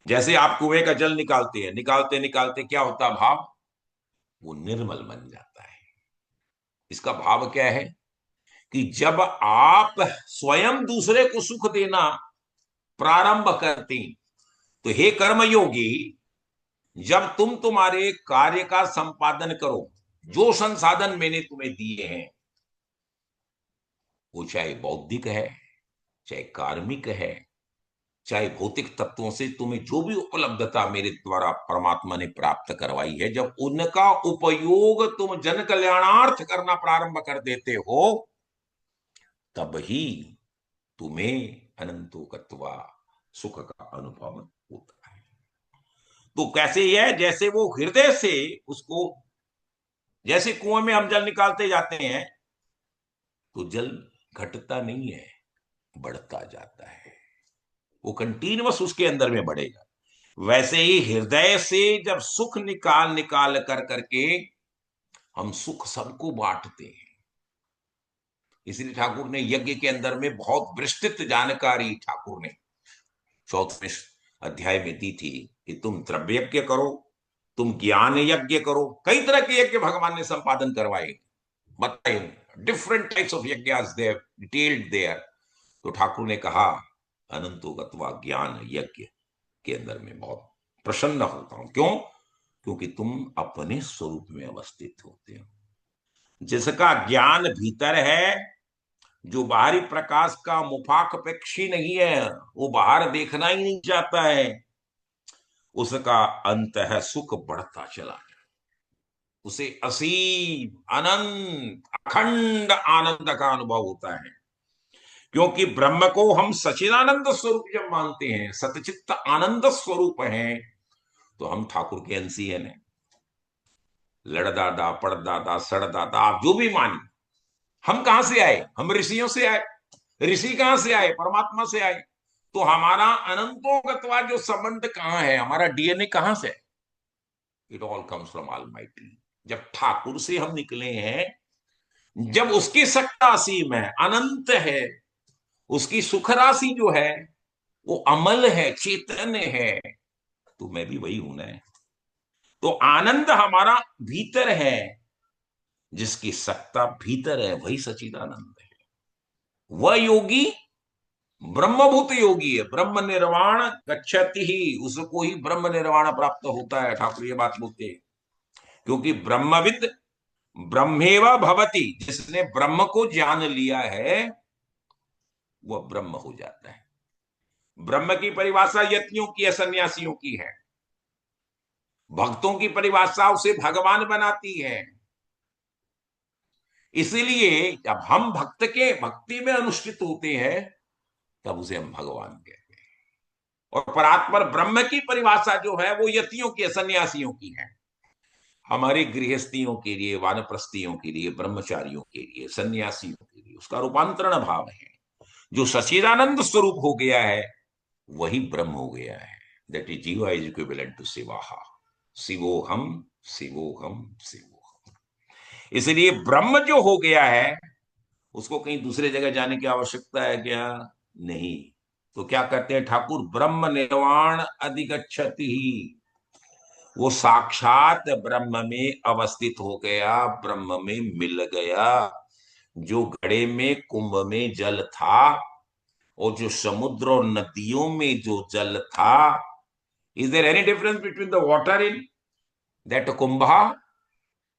जैसे आप कुएं का जल निकालते हैं, निकालते निकालते क्या होता भाव? वो निर्मल बन जाता है। इसका भाव क्या है कि जब आप स्वयं दूसरे को सुख देना प्रारंभ करते, तो हे कर्मयोगी, जब तुम तुम्हारे कार्य का संपादन करो, जो संसाधन मैंने तुम्हें दिए हैं, वो चाहे बौद्धिक है, चाहे कार्मिक है, चाहे भौतिक तत्वों से तुम्हें जो भी उपलब्धता मेरे द्वारा परमात्मा ने प्राप्त करवाई है, जब उनका उपयोग तुम जन कल्याणार्थ करना प्रारंभ कर देते हो, तब ही तुम्हें अनंतोगत्वा सुख का अनुभव होता है। तो कैसे ही है? जैसे वो हृदय से उसको, जैसे कुएं में हम जल निकालते जाते हैं तो जल घटता नहीं है, बढ़ता जाता है, वो कंटिन्यूअस उसके अंदर में बढ़ेगा। वैसे ही हृदय से जब सुख निकाल निकाल कर करके हम सुख सबको बांटते हैं। इसलिए ठाकुर ने यज्ञ के अंदर में बहुत विस्तृत जानकारी ठाकुर ने 14वें अध्याय में दी थी कि तुम द्रव्य यज्ञ करो, तुम ज्ञान यज्ञ करो। कई तरह के यज्ञ भगवान ने संपादन करवाए, बताए, डिफरेंट टाइप्स ऑफ यज्ञ देयर, डिटेल्ड देयर। तो ठाकुर ने कहा अनंतोगत्वा ज्ञान यज्ञ के अंदर में बहुत प्रसन्न होता हूं। क्यों? क्योंकि तुम अपने स्वरूप में अवस्थित होते हो। जिसका ज्ञान भीतर है, जो बाहरी प्रकाश का मुखापेक्षी नहीं है, वो बाहर देखना ही नहीं चाहता है, उसका अंत है सुख बढ़ता चला जाए, उसे असीम अनंत अखंड आनंद का अनुभव होता है। क्योंकि ब्रह्म को हम सचिदानंद स्वरूप जब मानते हैं, सतचित्त आनंद स्वरूप है, तो हम ठाकुर के अंशी है। लड़दादा, पड़दादा, सड़दादा, आप जो भी मानिए, हम कहां से आए? हम ऋषियों से आए। ऋषि कहां से आए? परमात्मा से आए। तो हमारा अनंतोगत्वा जो संबंध कहां है, हमारा डीएनए कहां से? It all comes from almighty. जब ठाकुर से हम निकले हैं, जब उसकी सत्ता असीम है, अनंत है, उसकी सुख राशि जो है वो अमल है, चैतन्य है, तो मैं भी वही हूं ना। तो आनंद हमारा भीतर है, जिसकी सत्ता भीतर है वही सच्चिदानंद है। वह योगी ब्रह्मभूत योगी है, ब्रह्म निर्वाण गच्छति ही, उसको ही ब्रह्म निर्वाण प्राप्त होता है। ठाकुर ये बात बोलते हैं क्योंकि ब्रह्मविद ब्रह्मेव भवति, जिसने ब्रह्म को जान लिया है वह ब्रह्म हो जाता है। ब्रह्म की परिभाषा यतियों की है, सन्यासियों की है। भक्तों की परिभाषा उसे भगवान बनाती है। इसीलिए जब हम भक्ति में अनुष्ठित होते हैं तब उसे हम भगवान कहते हैं। और परात्पर ब्रह्म की परिभाषा जो है वो यतियों की, सन्यासियों की है। हमारे गृहस्थियों के लिए, वानप्रस्थियों के लिए, ब्रह्मचारियों के लिए, सन्यासियों के लिए उसका रूपांतरण भाव है। जो सच्चिदानंद स्वरूप हो गया है वही ब्रह्म हो गया है। दैट इज जीवा इज इक्विवेलेंट टू शिवाहा, शिवोहम शिवोहम शिवोहम। इसलिए ब्रह्म जो हो गया है उसको कहीं दूसरे जगह जाने की आवश्यकता है क्या? नहीं। तो क्या कहते हैं ठाकुर? ब्रह्म निर्वाण अधिगच्छति। वो साक्षात ब्रह्म में अवस्थित हो गया, ब्रह्म में मिल गया। जो घड़े में, कुंभ में जल था और जो समुद्र और नदियों में जो जल था, is there any difference between the water in that kumbha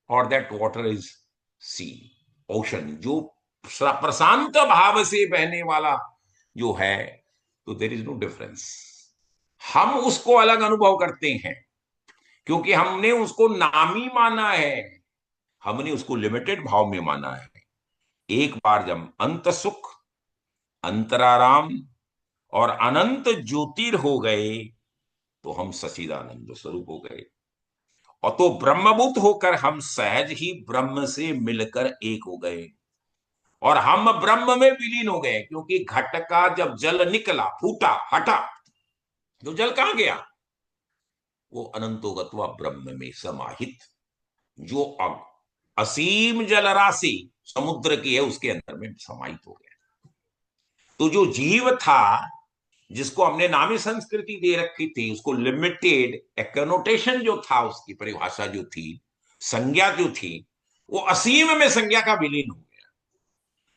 और that water is sea, ocean? जो प्रशांत भाव से बहने वाला जो है, तो देर इज नो डिफरेंस। हम उसको अलग अनुभव करते हैं क्योंकि हमने उसको नामी माना है, हमने उसको लिमिटेड भाव में माना है। एक बार जब अंत सुख, अंतराराम और अनंत ज्योतिर हो गए तो हम सच्चिदानंद स्वरूप हो गए। और तो ब्रह्मभूत होकर हम सहज ही ब्रह्म से मिलकर एक हो गए और हम ब्रह्म में विलीन हो गए। क्योंकि घट का जब जल निकला, फूटा, हटा, तो जल कहां गया? वो अनंतोगत्वा ब्रह्म में समाहित। जो अब असीम जल राशि समुद्र की है उसके अंदर में समाहित हो गया। तो जो जीव था जिसको हमने नामी संस्कृति दे रखी थी, उसको लिमिटेड एक जो था, उसकी परिभाषा जो थी, संज्ञा जो थी, वो असीम में संज्ञा का विलीन हो गया।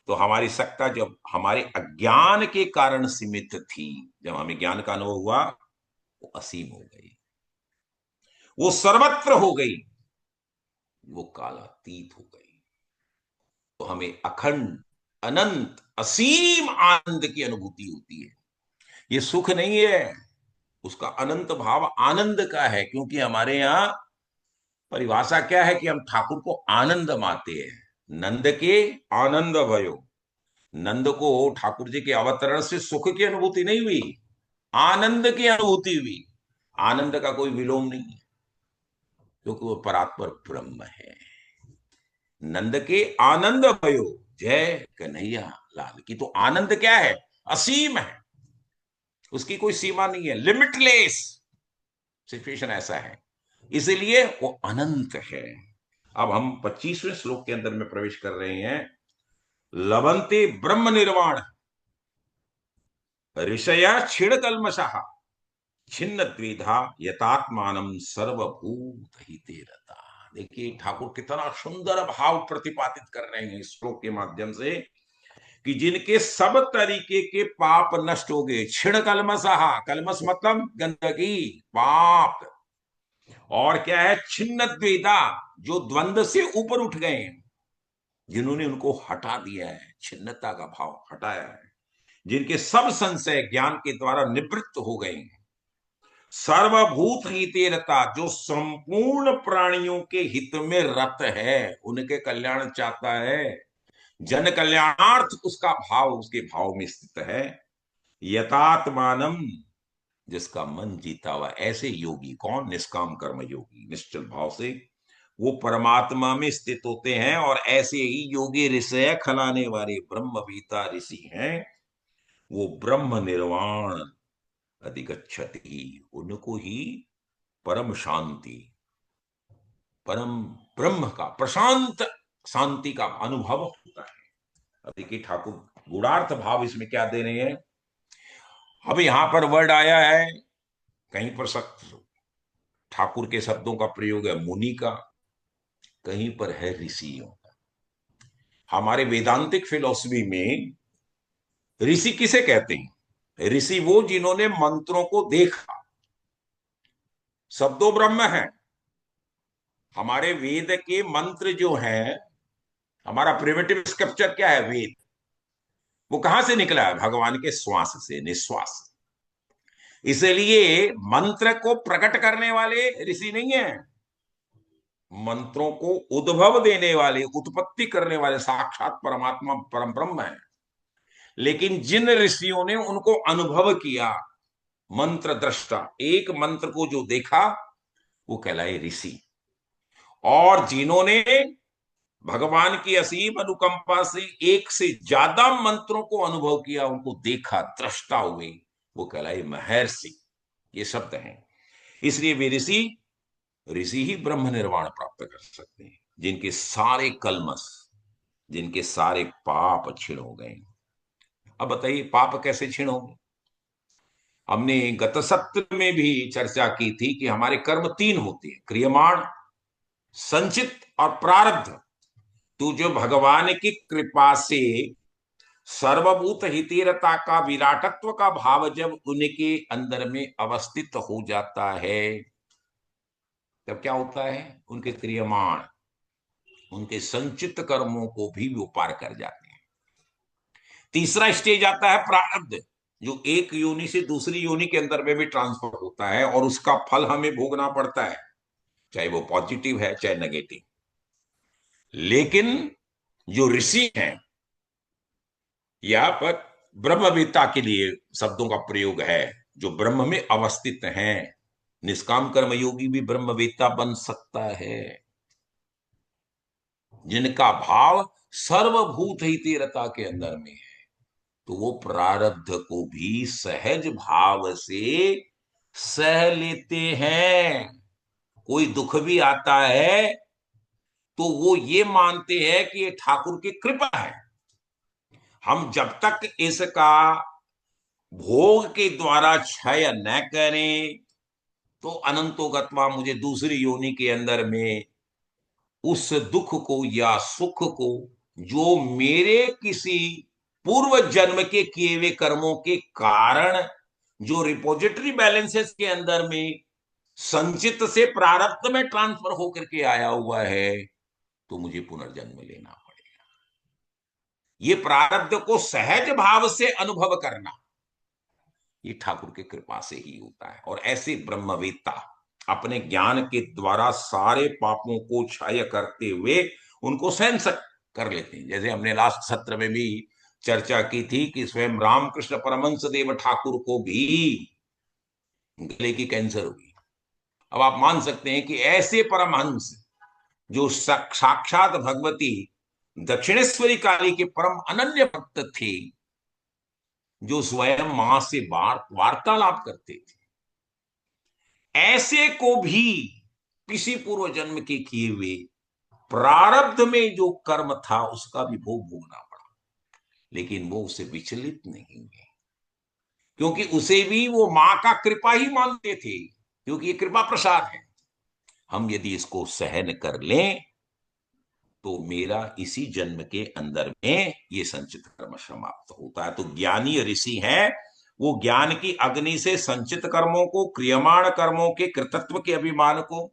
तो हमारी सत्ता जब हमारे अज्ञान के कारण सीमित थी, जब हमें ज्ञान का अनुभव हुआ वो असीम हो गई, वो सर्वत्र हो गई, वो कालातीत हो गई। तो हमें अखंड, अनंत, असीम आनंद की अनुभूति होती है। ये सुख नहीं है, उसका अनंत भाव आनंद का है। क्योंकि हमारे यहां परिभाषा क्या है कि हम ठाकुर को आनंद मानते हैं। नंद के आनंद भयो, नंद को ठाकुर जी के अवतरण से सुख की अनुभूति नहीं हुई, आनंद की अनुभूति हुई। आनंद का कोई विलोम नहीं है क्योंकि वो परात्पर ब्रह्म है। नंद के आनंद भयो, जय कन्हैया लाल की। तो आनंद क्या है? असीम है, उसकी कोई सीमा नहीं है, लिमिटलेस सिचुएशन ऐसा है, इसलिए वो अनंत है। अब हम 25वें श्लोक के अंदर में प्रवेश कर रहे हैं। लभंते ब्रह्म निर्वाण ऋषया क्षीण कलमशः छिन्न द्विधा यतात्मानम सर्वभूत हिते रता। देखिए ठाकुर कितना सुंदर भाव प्रतिपादित कर रहे हैं इस श्लोक के माध्यम से कि जिनके सब तरीके के पाप नष्ट हो गए। क्षीण कलमशः, कलमश मतलब गंदगी, पाप। और क्या है? छिन्न द्विधा, जो द्वंद्व से ऊपर उठ गए हैं, जिन्होंने उनको हटा दिया है, छिन्नता का भाव हटाया है, जिनके सब संशय ज्ञान के द्वारा निवृत्त हो गए हैं। सर्वभूत हिते रता, जो संपूर्ण प्राणियों के हित में रत है, उनके कल्याण चाहता है, जन कल्याणार्थ उसका भाव, उसके भाव में स्थित है। यतात्मानम, जिसका मन जीता हुआ। ऐसे योगी कौन? निष्काम कर्म योगी, निश्चल भाव से वो परमात्मा में स्थित होते हैं। और ऐसे ही योगी ऋषय खलाने वाले ब्रह्मवीता ऋषि हैं, वो ब्रह्म निर्वाण अधिगच्छति, उनको ही परम शांति, परम ब्रह्म का प्रशांत शांति का अनुभव होता है। अब देखिए ठाकुर गुणार्थ भाव इसमें क्या दे रहे हैं। अब यहां पर वर्ड आया है, कहीं पर सख्त ठाकुर के शब्दों का प्रयोग है मुनि का, कहीं पर है ऋषियों का। हमारे वेदांतिक फिलॉसफी में ऋषि किसे कहते हैं? ऋषि वो जिन्होंने मंत्रों को देखा। शब्दों ब्रह्म है, हमारे वेद के मंत्र जो हैं, हमारा प्रिमिटिव स्क्रिप्चर क्या है? वेद। वो कहां से निकला है? भगवान के श्वास से, निश्वास। इसलिए मंत्र को प्रकट करने वाले ऋषि नहीं है, मंत्रों को उद्भव देने वाले, उत्पत्ति करने वाले साक्षात परमात्मा परम ब्रह्म है। लेकिन जिन ऋषियों ने उनको अनुभव किया, मंत्र दृष्टा, एक मंत्र को जो देखा वो कहलाए ऋषि। और जिन्होंने भगवान की असीम अनुकंपा से एक से ज्यादा मंत्रों को अनुभव किया, उनको देखा, दृष्टा हुए, वो कहलाए महर्षि। ये शब्द हैं। इसलिए वे ऋषि, ऋषि ही ब्रह्म निर्वाण प्राप्त कर सकते हैं, जिनके सारे कलमश, जिनके सारे पाप क्षीण हो गए। अब बताइए पाप कैसे क्षीण होंगे? हमने गत सत्र में भी चर्चा की थी कि हमारे कर्म तीन होते हैं, क्रियमाण, संचित और प्रारब्ध। तो जो भगवान की कृपा से सर्वभूत हितेरता का, विराटत्व का भाव जब उनके अंदर में अवस्थित हो जाता है, तब क्या होता है? उनके क्रियमाण, उनके संचित कर्मों को भी वो पार कर जाते हैं। तीसरा स्टेज आता है प्रारब्ध, जो एक योनि से दूसरी योनि के अंदर में भी ट्रांसफर होता है और उसका फल हमें भोगना पड़ता है, चाहे वो पॉजिटिव है चाहे नेगेटिव। लेकिन जो ऋषि हैं, यहां पर ब्रह्मवेत्ता के लिए शब्दों का प्रयोग है, जो ब्रह्म में अवस्थित हैं। निष्काम कर्मयोगी भी ब्रह्मवेत्ता बन सकता है, जिनका भाव सर्वभूत हितेरता के अंदर में है। तो वो प्रारब्ध को भी सहज भाव से सह लेते हैं। कोई दुख भी आता है तो वो ये मानते हैं कि ये ठाकुर की कृपा है। हम जब तक इसका भोग के द्वारा क्षय न करें, तो अनंतो गत्वा, मुझे दूसरी योनि के अंदर में उस दुख को या सुख को, जो मेरे किसी पूर्व जन्म के किए हुए कर्मों के कारण जो रिपोजिटरी बैलेंसेस के अंदर में संचित से प्रारब्ध में ट्रांसफर होकर के आया हुआ है, तो मुझे पुनर्जन्म लेना पड़ेगा। ये प्रारब्ध को सहज भाव से अनुभव करना, ये ठाकुर की कृपा से ही होता है। और ऐसे ब्रह्मवेत्ता अपने ज्ञान के द्वारा सारे पापों को क्षय करते हुए उनको सहन कर लेते हैं। जैसे हमने लास्ट सत्र में भी चर्चा की थी कि स्वयं रामकृष्ण परमहंस देव ठाकुर को भी गले की कैंसर हुई। अब आप मान सकते हैं कि ऐसे परमहंस, जो साक्षात भगवती दक्षिणेश्वरी काली के परम अनन्य भक्त थे, जो स्वयं मां से वार्तालाप करते थे, ऐसे को भी किसी पूर्व जन्म के किए हुए प्रारब्ध में जो कर्म था उसका भी भोग भोगना पड़ा। लेकिन वो उसे विचलित नहीं है, क्योंकि उसे भी वो मां का कृपा ही मानते थे, क्योंकि ये कृपा प्रसाद है। हम यदि इसको सहन कर लें तो मेरा इसी जन्म के अंदर में ये संचित कर्म समाप्त होता है। तो ज्ञानी ऋषि हैं, वो ज्ञान की अग्नि से संचित कर्मों को, क्रियमाण कर्मों के कृतत्व के अभिमान को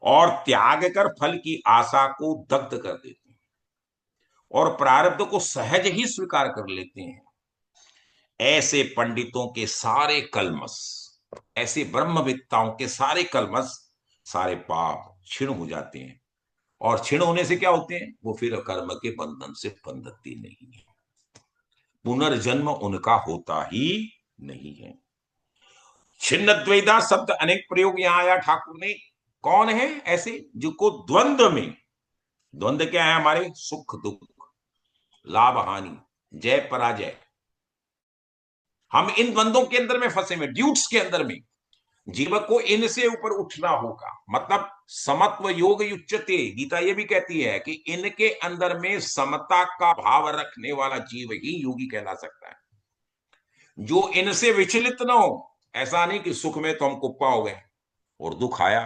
और त्याग कर फल की आशा को दग्ध कर देते हैं और प्रारब्ध को सहज ही स्वीकार कर लेते हैं। ऐसे पंडितों के सारे कलमस, ऐसे ब्रह्मविद्ताओं के सारे कलमस, सारे पाप क्षीण हो जाते हैं। और क्षीण होने से क्या होते हैं? वो फिर कर्म के बंधन से बंधती नहीं है, पुनर्जन्म उनका होता ही नहीं है। छिन्न द्वैधा शब्द अनेक प्रयोग यहां आया ठाकुर ने। कौन है ऐसे जिनको द्वंद्व में, द्वंद्व क्या है हमारे? सुख दुख, लाभ हानि, जय पराजय, हम इन द्वंद्वों के अंदर में फंसे हुए, ड्यूट्स के अंदर में। जीवक को इनसे ऊपर उठना होगा। मतलब समत्व योग युच्यते, गीता ये भी कहती है कि इनके अंदर में समता का भाव रखने वाला जीव ही योगी कहला सकता है, जो इनसे विचलित ना हो। ऐसा नहीं कि सुख में तो हम कुप्पा हो गए और दुख आया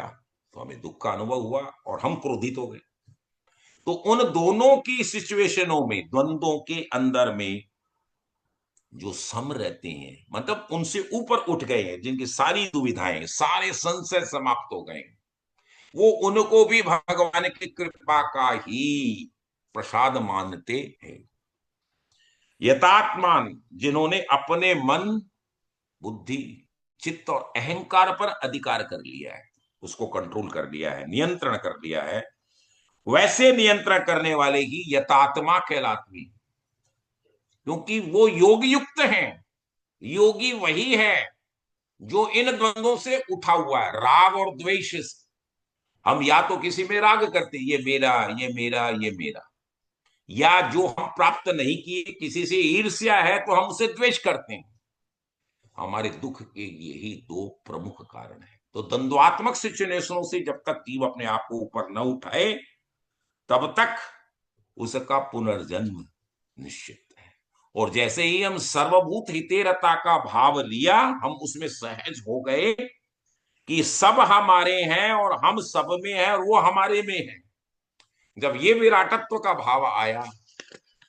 तो हमें दुख का अनुभव हुआ और हम क्रोधित हो गए। तो उन दोनों की सिचुएशनों में, द्वंद्वों के अंदर में जो सम रहते हैं, मतलब उनसे ऊपर उठ गए हैं, जिनकी सारी दुविधाएं, सारे संशय समाप्त हो गए, वो उनको भी भगवान की कृपा का ही प्रसाद मानते हैं। यतात्मान, जिन्होंने अपने मन, बुद्धि, चित्त और अहंकार पर अधिकार कर लिया है, उसको कंट्रोल कर लिया है, नियंत्रण कर लिया है, वैसे नियंत्रण करने वाले ही यतात्मा कहलाते हैं, क्योंकि वो योग युक्त हैं। योगी वही है जो इन द्वंद्वों से उठा हुआ है, राग और द्वेष से। हम या तो किसी में राग करते, ये मेरा, ये मेरा, ये मेरा, या जो हम प्राप्त नहीं किए, किसी से ईर्ष्या है तो हम उसे द्वेष करते हैं। हमारे दुख के यही दो प्रमुख कारण है। तो द्वंद्वात्मक सिचुएशनों से जब तक जीव अपने आप को ऊपर न उठाए, तब तक उसका पुनर्जन्म निश्चित है। और जैसे ही हम सर्वभूत हितेरता का भाव लिया, हम उसमें सहज हो गए कि सब हमारे हैं और हम सब में हैं और वो हमारे में है। जब ये विराटत्व का भाव आया,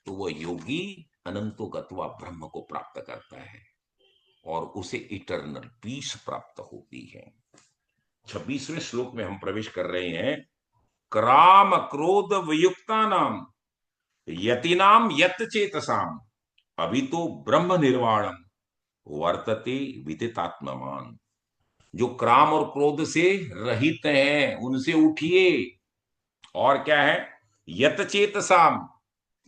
तो वह योगी अनंतो गत्वा ब्रह्म को प्राप्त करता है और उसे इटर्नल पीस प्राप्त होती है। 26वें श्लोक में हम प्रवेश कर रहे हैं। क्राम क्रोध वियुक्ता नाम यतिनाम यत चेतसाम अभी तो ब्रह्म निर्वाणम वर्तते विदितात्ममान। जो क्राम और क्रोध से रहित हैं, उनसे उठिए। और क्या है? यत चेतसाम,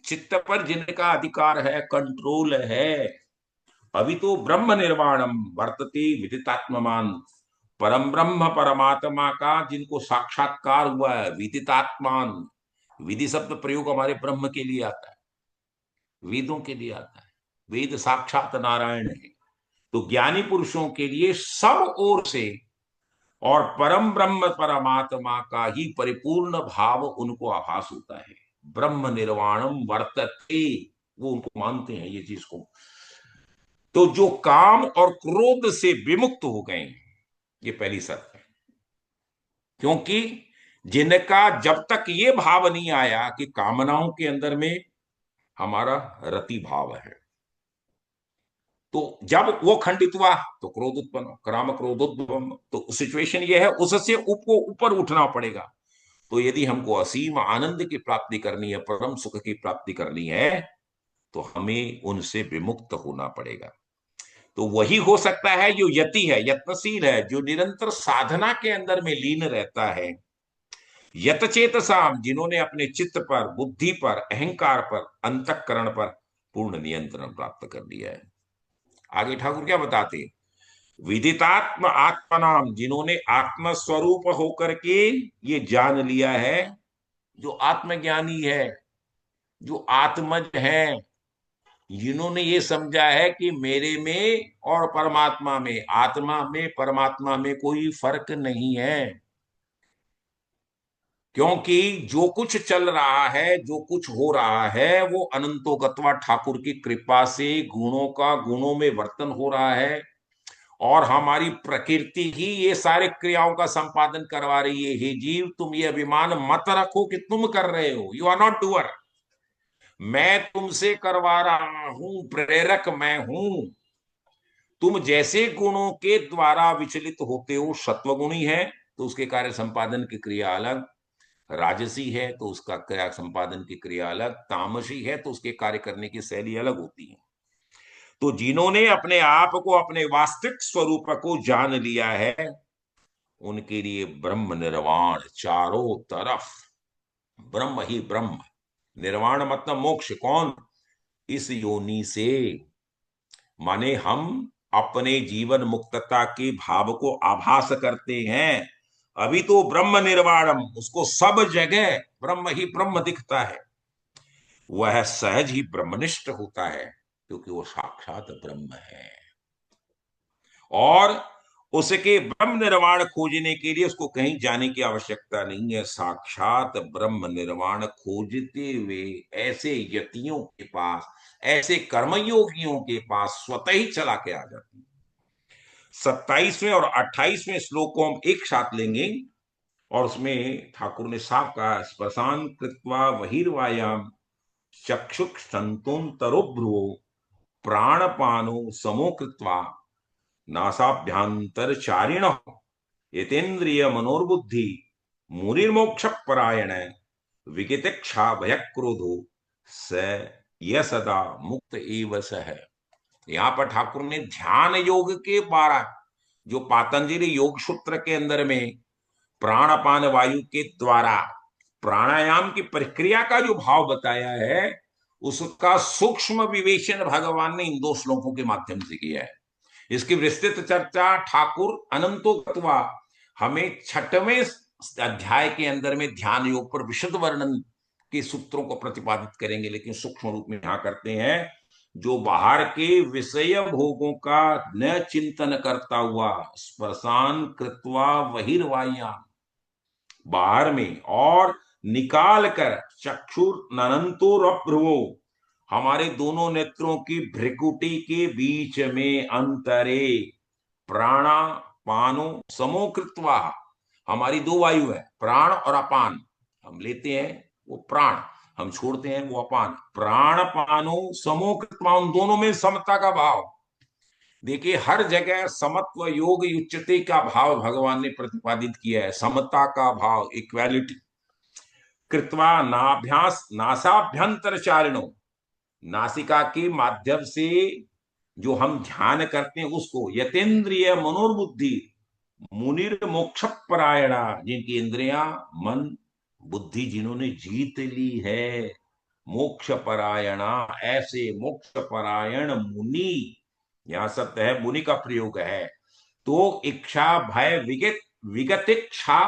चित्त पर जिनका अधिकार है, कंट्रोल है, अभी तो ब्रह्म निर्वाणम वर्तते विदितात्ममान, परम ब्रह्म परमात्मा का जिनको साक्षात्कार हुआ है, विदितात्मान। विधि शब्द प्रयोग हमारे ब्रह्म के लिए आता है, वेदों के लिए आता है। वेद साक्षात नारायण है। तो ज्ञानी पुरुषों के लिए सब ओर से और परम ब्रह्म परमात्मा का ही परिपूर्ण भाव उनको आभास होता है। ब्रह्म निर्वाणम वर्तते, वो उनको मानते हैं ये चीज को। तो जो काम और क्रोध से विमुक्त हो गए, ये पहली शर्त है। क्योंकि जिनका जब तक ये भाव नहीं आया कि कामनाओं के अंदर में हमारा रति भाव है, तो जब वो खंडित हुआ तो क्रोध उत्पन्न, काम क्रोधोद्भवम। तो सिचुएशन ये है, उससे ऊपर उठना पड़ेगा। तो यदि हमको असीम आनंद की प्राप्ति करनी है, परम सुख की प्राप्ति करनी है, तो हमें उनसे विमुक्त होना पड़ेगा। तो वही हो सकता है जो यति है, यत्नशील है, जो निरंतर साधना के अंदर में लीन रहता है। यतचेतसाम, जिन्होंने अपने चित्त पर, बुद्धि पर, अहंकार पर, अंतःकरण पर पूर्ण नियंत्रण प्राप्त कर लिया है। आगे ठाकुर क्या बताते? विदितात्म आत्मनाम, जिन्होंने आत्म स्वरूप होकर के ये जान लिया है, जो आत्मज्ञानी है, जो आत्मज है, जिन्होंने ये समझा है कि मेरे में और परमात्मा में, आत्मा में परमात्मा में कोई फर्क नहीं है। क्योंकि जो कुछ चल रहा है, जो कुछ हो रहा है, वो अनंतोगत्वा ठाकुर की कृपा से गुणों का गुणों में वर्तन हो रहा है। और हमारी प्रकृति ही ये सारे क्रियाओं का संपादन करवा रही है। हे जीव, तुम ये अभिमान मत रखो कि तुम कर रहे हो, यू आर नॉट डूअर। मैं तुमसे करवा रहा हूं, प्रेरक मैं हूं। तुम जैसे गुणों के द्वारा विचलित होते हो, सत्वगुणी है तो उसके कार्य संपादन की क्रिया अलग, राजसी है तो उसका क्रिया संपादन की क्रिया अलग, तामसी है तो उसके कार्य करने की शैली अलग होती है। तो जिन्होंने अपने आप को, अपने वास्तविक स्वरूप को जान लिया है, उनके लिए ब्रह्म निर्वाण चारों तरफ, ब्रह्म ही ब्रह्म। निर्वाण मतलब मोक्ष। कौन? इस योनि से, माने हम अपने जीवन मुक्तता के भाव को आभास करते हैं। अभी तो ब्रह्म निर्वाणम, उसको सब जगह ब्रह्म ही ब्रह्म दिखता है। वह सहज ही ब्रह्मनिष्ठ होता है, क्योंकि वो साक्षात ब्रह्म है। और उसके ब्रह्म निर्वाण खोजने के लिए उसको कहीं जाने की आवश्यकता नहीं है। साक्षात ब्रह्म निर्वाण खोजते हुए ऐसे यतियों के पास, ऐसे कर्मयोगियों के पास स्वतः ही चला के आ जाती है। 27वें और 28वें श्लोक को हम एक साथ लेंगे, और उसमें ठाकुर ने साफ कहा, स्पर्शान कृत्वा बहिर्वायाम चक्षुष संतुम तरोभ्रुवो प्राणपानो समो कृत्वा नासाभ्यांतर चारिण यतेन्द्रिय मनोर्बुद्धि मुनिर्मोक्ष परायण विगतिक्षा भय क्रोधो स यह सदा मुक्त एव स है। यहाँ पर ठाकुर ने ध्यान योग के 12 जो पातंजलि योग सूत्र के अंदर में प्राणापान वायु के द्वारा प्राणायाम की प्रक्रिया का जो भाव बताया है, उसका सूक्ष्म विवेचन भगवान ने इन 2 श्लोकों के माध्यम से किया है। इसकी विस्तृत चर्चा ठाकुर अनंतोक्त्वा हमें 6वें अध्याय के अंदर में ध्यान योग पर विशद वर्णन के सूत्रों को प्रतिपादित करेंगे, लेकिन सूक्ष्म रूप में यहां करते हैं। जो बाहर के विषय भोगों का न चिंतन करता हुआ स्पर्शान कृत्वा बहिर्वायाम, बाहर में और निकाल कर चक्षुर ननंतोरभ्रुवो, हमारे दोनों नेत्रों की भ्रिकुटी के बीच में अंतरे प्राणा पानो समोकृत्वा, हमारी 2 वायु है, प्राण और अपान। हम लेते हैं वो प्राण, हम छोड़ते हैं वो अपान। प्राण पानो समोकृत्वा, उन दोनों में समता का भाव। देखिए हर जगह समत्व योग उच्चते का भाव भगवान ने प्रतिपादित किया है, समता का भाव, इक्वालिटी। कृत्वा नाभ्यास नासाभ्यंतर चारिणो, नासिका के माध्यम से जो हम ध्यान करते हैं उसको यतेंद्रिय मनोर्बुद्धि मुनिर मोक्ष परायणा, जिनकी इंद्रियां मन बुद्धि जिन्होंने जीत ली है, मोक्ष परायणा, ऐसे मोक्ष परायण मुनि, यहां सत्य है मुनि का प्रयोग है। तो इच्छा भय विगत विगत इच्छा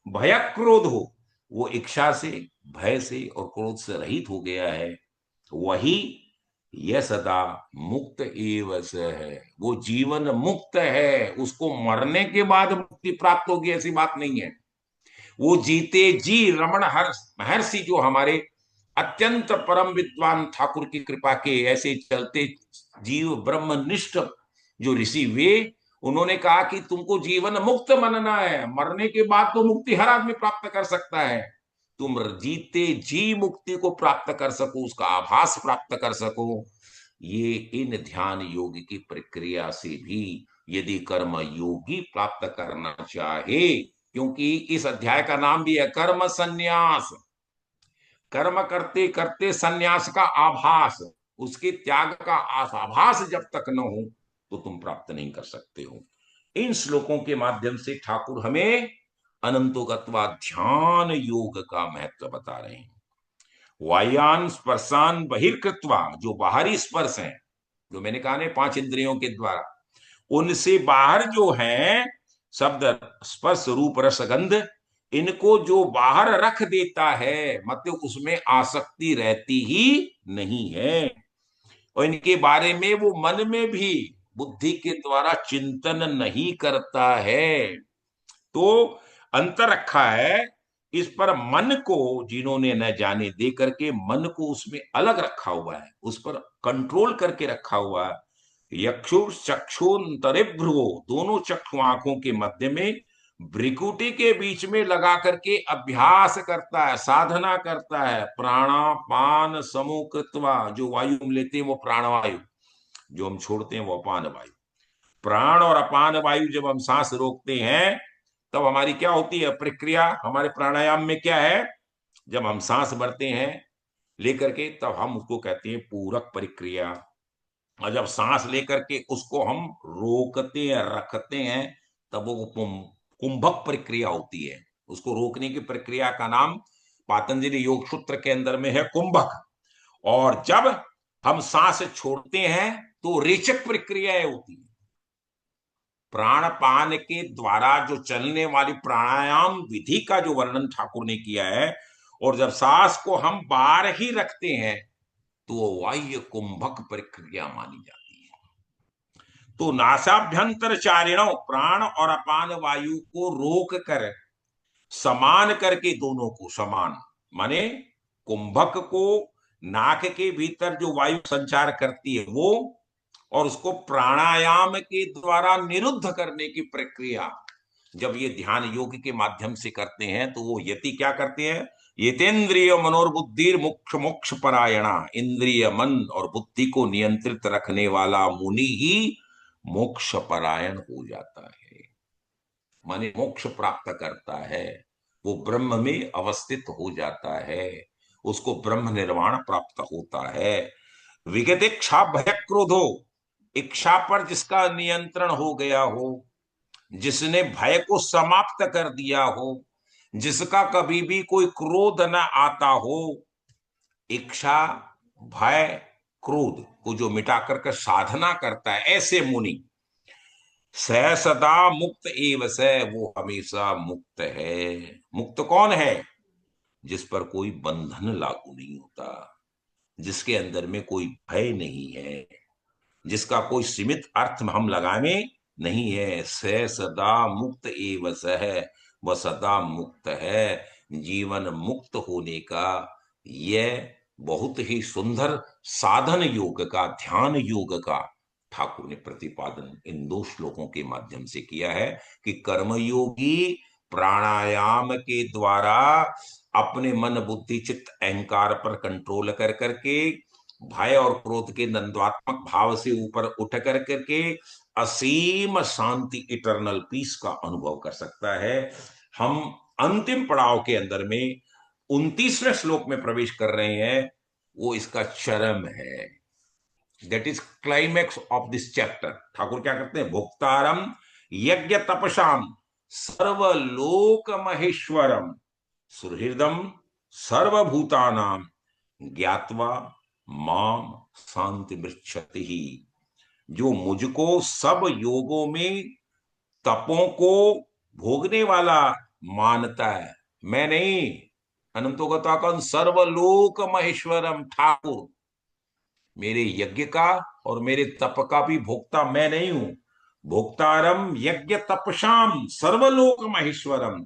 भय क्रोध हो, वो इच्छा से भय से और क्रोध से रहित हो गया है, वही यह सदा मुक्त एव स है, वो जीवन मुक्त है। उसको मरने के बाद मुक्ति प्राप्त होगी ऐसी बात नहीं है। वो जीते जी रमण महर्षि जो हमारे अत्यंत परम विद्वान ठाकुर की कृपा के ऐसे चलते जीव ब्रह्मनिष्ठ जो ऋषि, वे उन्होंने कहा कि तुमको जीवन मुक्त मनना है, मरने के बाद तो मुक्ति हर आदमी प्राप्त कर सकता है, तुम जीते जी मुक्ति को प्राप्त कर सको, उसका आभास प्राप्त कर सको, ये इन ध्यान योग की प्रक्रिया से भी यदि कर्म योगी प्राप्त करना चाहे, क्योंकि इस अध्याय का नाम भी है कर्म संन्यास, कर्म करते करते संन्यास का आभास, उसके त्याग का आभास जब तक न हो तो तुम प्राप्त नहीं कर सकते हो। इन श्लोकों के माध्यम से ठाकुर हमें अनंतोगत्वा ध्यान योग का महत्व बता रहे हैं। वायान स्पर्शान बहिर्कृत्वा, जो बाहरी स्पर्श हैं, जो मैंने कहा ना 5 इंद्रियों के द्वारा, उनसे बाहर जो है शब्द स्पर्श रूप रस गंध, इनको जो बाहर रख देता है, मतलब उसमें आसक्ति रहती ही नहीं है, और इनके बारे में वो मन में भी बुद्धि के द्वारा चिंतन नहीं करता है। तो अंतर रखा है इस पर मन को, जिन्होंने न जाने दे करके मन को उसमें अलग रखा हुआ है, उस पर कंट्रोल करके रखा हुआ है। यक्षुर चक्षुन्तरिभ्रुवो, दोनों चक्षु आंखों के मध्य में भ्रिकुटी के बीच में लगा करके अभ्यास करता है, साधना करता है। प्राणापान समोकृत्वा, जो वायु हम लेते हैं वो प्राणवायु, जो हम छोड़ते हैं वो अपान वायु। प्राण और अपान वायु जब हम सांस रोकते हैं तब हमारी क्या होती है प्रक्रिया, हमारे प्राणायाम में क्या है, जब हम सांस भरते हैं लेकर के तब हम उसको कहते हैं पूरक प्रक्रिया, और जब सांस लेकर के उसको हम रोकते हैं रखते हैं तब वो कुंभक प्रक्रिया होती है। उसको रोकने की प्रक्रिया का नाम पातंजलि योग सूत्र के अंदर में है कुंभक। और जब हम सांस छोड़ते हैं तो रेचक प्रक्रियाएं होती है। प्राणपान के द्वारा जो चलने वाली प्राणायाम विधि का जो वर्णन ठाकुर ने किया है, और जब सांस को हम बाहर ही रखते हैं तो वो वाह्य कुंभक प्रक्रिया मानी जाती है। तो नासाभ्यंतर चारिणों, प्राण और अपान वायु को रोक कर समान करके, दोनों को समान माने कुंभक को नाक के भीतर जो वायु संचार करती है वो, और उसको प्राणायाम के द्वारा निरुद्ध करने की प्रक्रिया जब ये ध्यान योग के माध्यम से करते हैं तो वो यति क्या करते हैं, यतेंद्रिय मनोर्बुद्धि मोक्ष मोक्ष परायणा, इंद्रिय मन और बुद्धि को नियंत्रित रखने वाला मुनि ही मोक्ष परायण हो जाता है, माने मोक्ष प्राप्त करता है। वो ब्रह्म में अवस्थित हो जाता है, उसको ब्रह्म निर्वाण प्राप्त होता है। विगत इच्छा भय क्रोधो, इच्छा पर जिसका नियंत्रण हो गया हो, जिसने भय को समाप्त कर दिया हो, जिसका कभी भी कोई क्रोध न आता हो, इच्छा भय क्रोध को जो मिटा करके साधना करता है, ऐसे मुनि स सदा मुक्त एव स, वो हमेशा मुक्त है। मुक्त कौन है? जिस पर कोई बंधन लागू नहीं होता, जिसके अंदर में कोई भय नहीं है, जिसका कोई सीमित अर्थ हम लगावे नहीं है। स सदा मुक्त एव स है, वह सदा मुक्त है। जीवन मुक्त होने का यह बहुत ही सुंदर साधन योग का, ध्यान योग का ठाकुर ने प्रतिपादन इन दो श्लोकों के माध्यम से किया है कि कर्मयोगी प्राणायाम के द्वारा अपने मन बुद्धि चित्त अहंकार पर कंट्रोल कर करके भय और क्रोध के नंद्वात्मक भाव से ऊपर उठ कर करके असीम शांति, इटरनल पीस का अनुभव कर सकता है। हम अंतिम पड़ाव के अंदर में 29वें श्लोक में प्रवेश कर रहे हैं, वो इसका चरम है। That is climax of this chapter. Thakur क्या करते हैं? भोक्तारम यज्ञ तपसाम सर्वलोक महेश्वरम सुहृदम सर्वभूतानाम ज्ञात्वा माम शांति मृच्छति ही। जो मुझको सब योगों में तपों को भोगने वाला मानता है, मैं नहीं, अनंतोगताकन सर्वलोक महेश्वरम ठाकुर, मेरे यज्ञ का और मेरे तप का भी भोक्ता मैं नहीं हूं। भोक्तारम यज्ञ तपसाम सर्वलोक महेश्वरम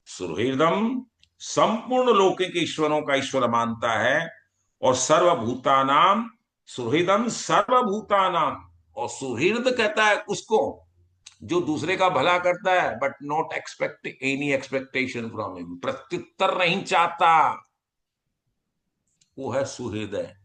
सुहृदम, संपूर्ण लोक के ईश्वरों का ईश्वर मानता है, और सर्वभूतानाम सुहृदम सर्वभूतानाम, और सुहृद कहता है उसको जो दूसरे का भला करता है but not expect any expectation from him, प्रत्युत्तर नहीं चाहता, वो है सुहृदय।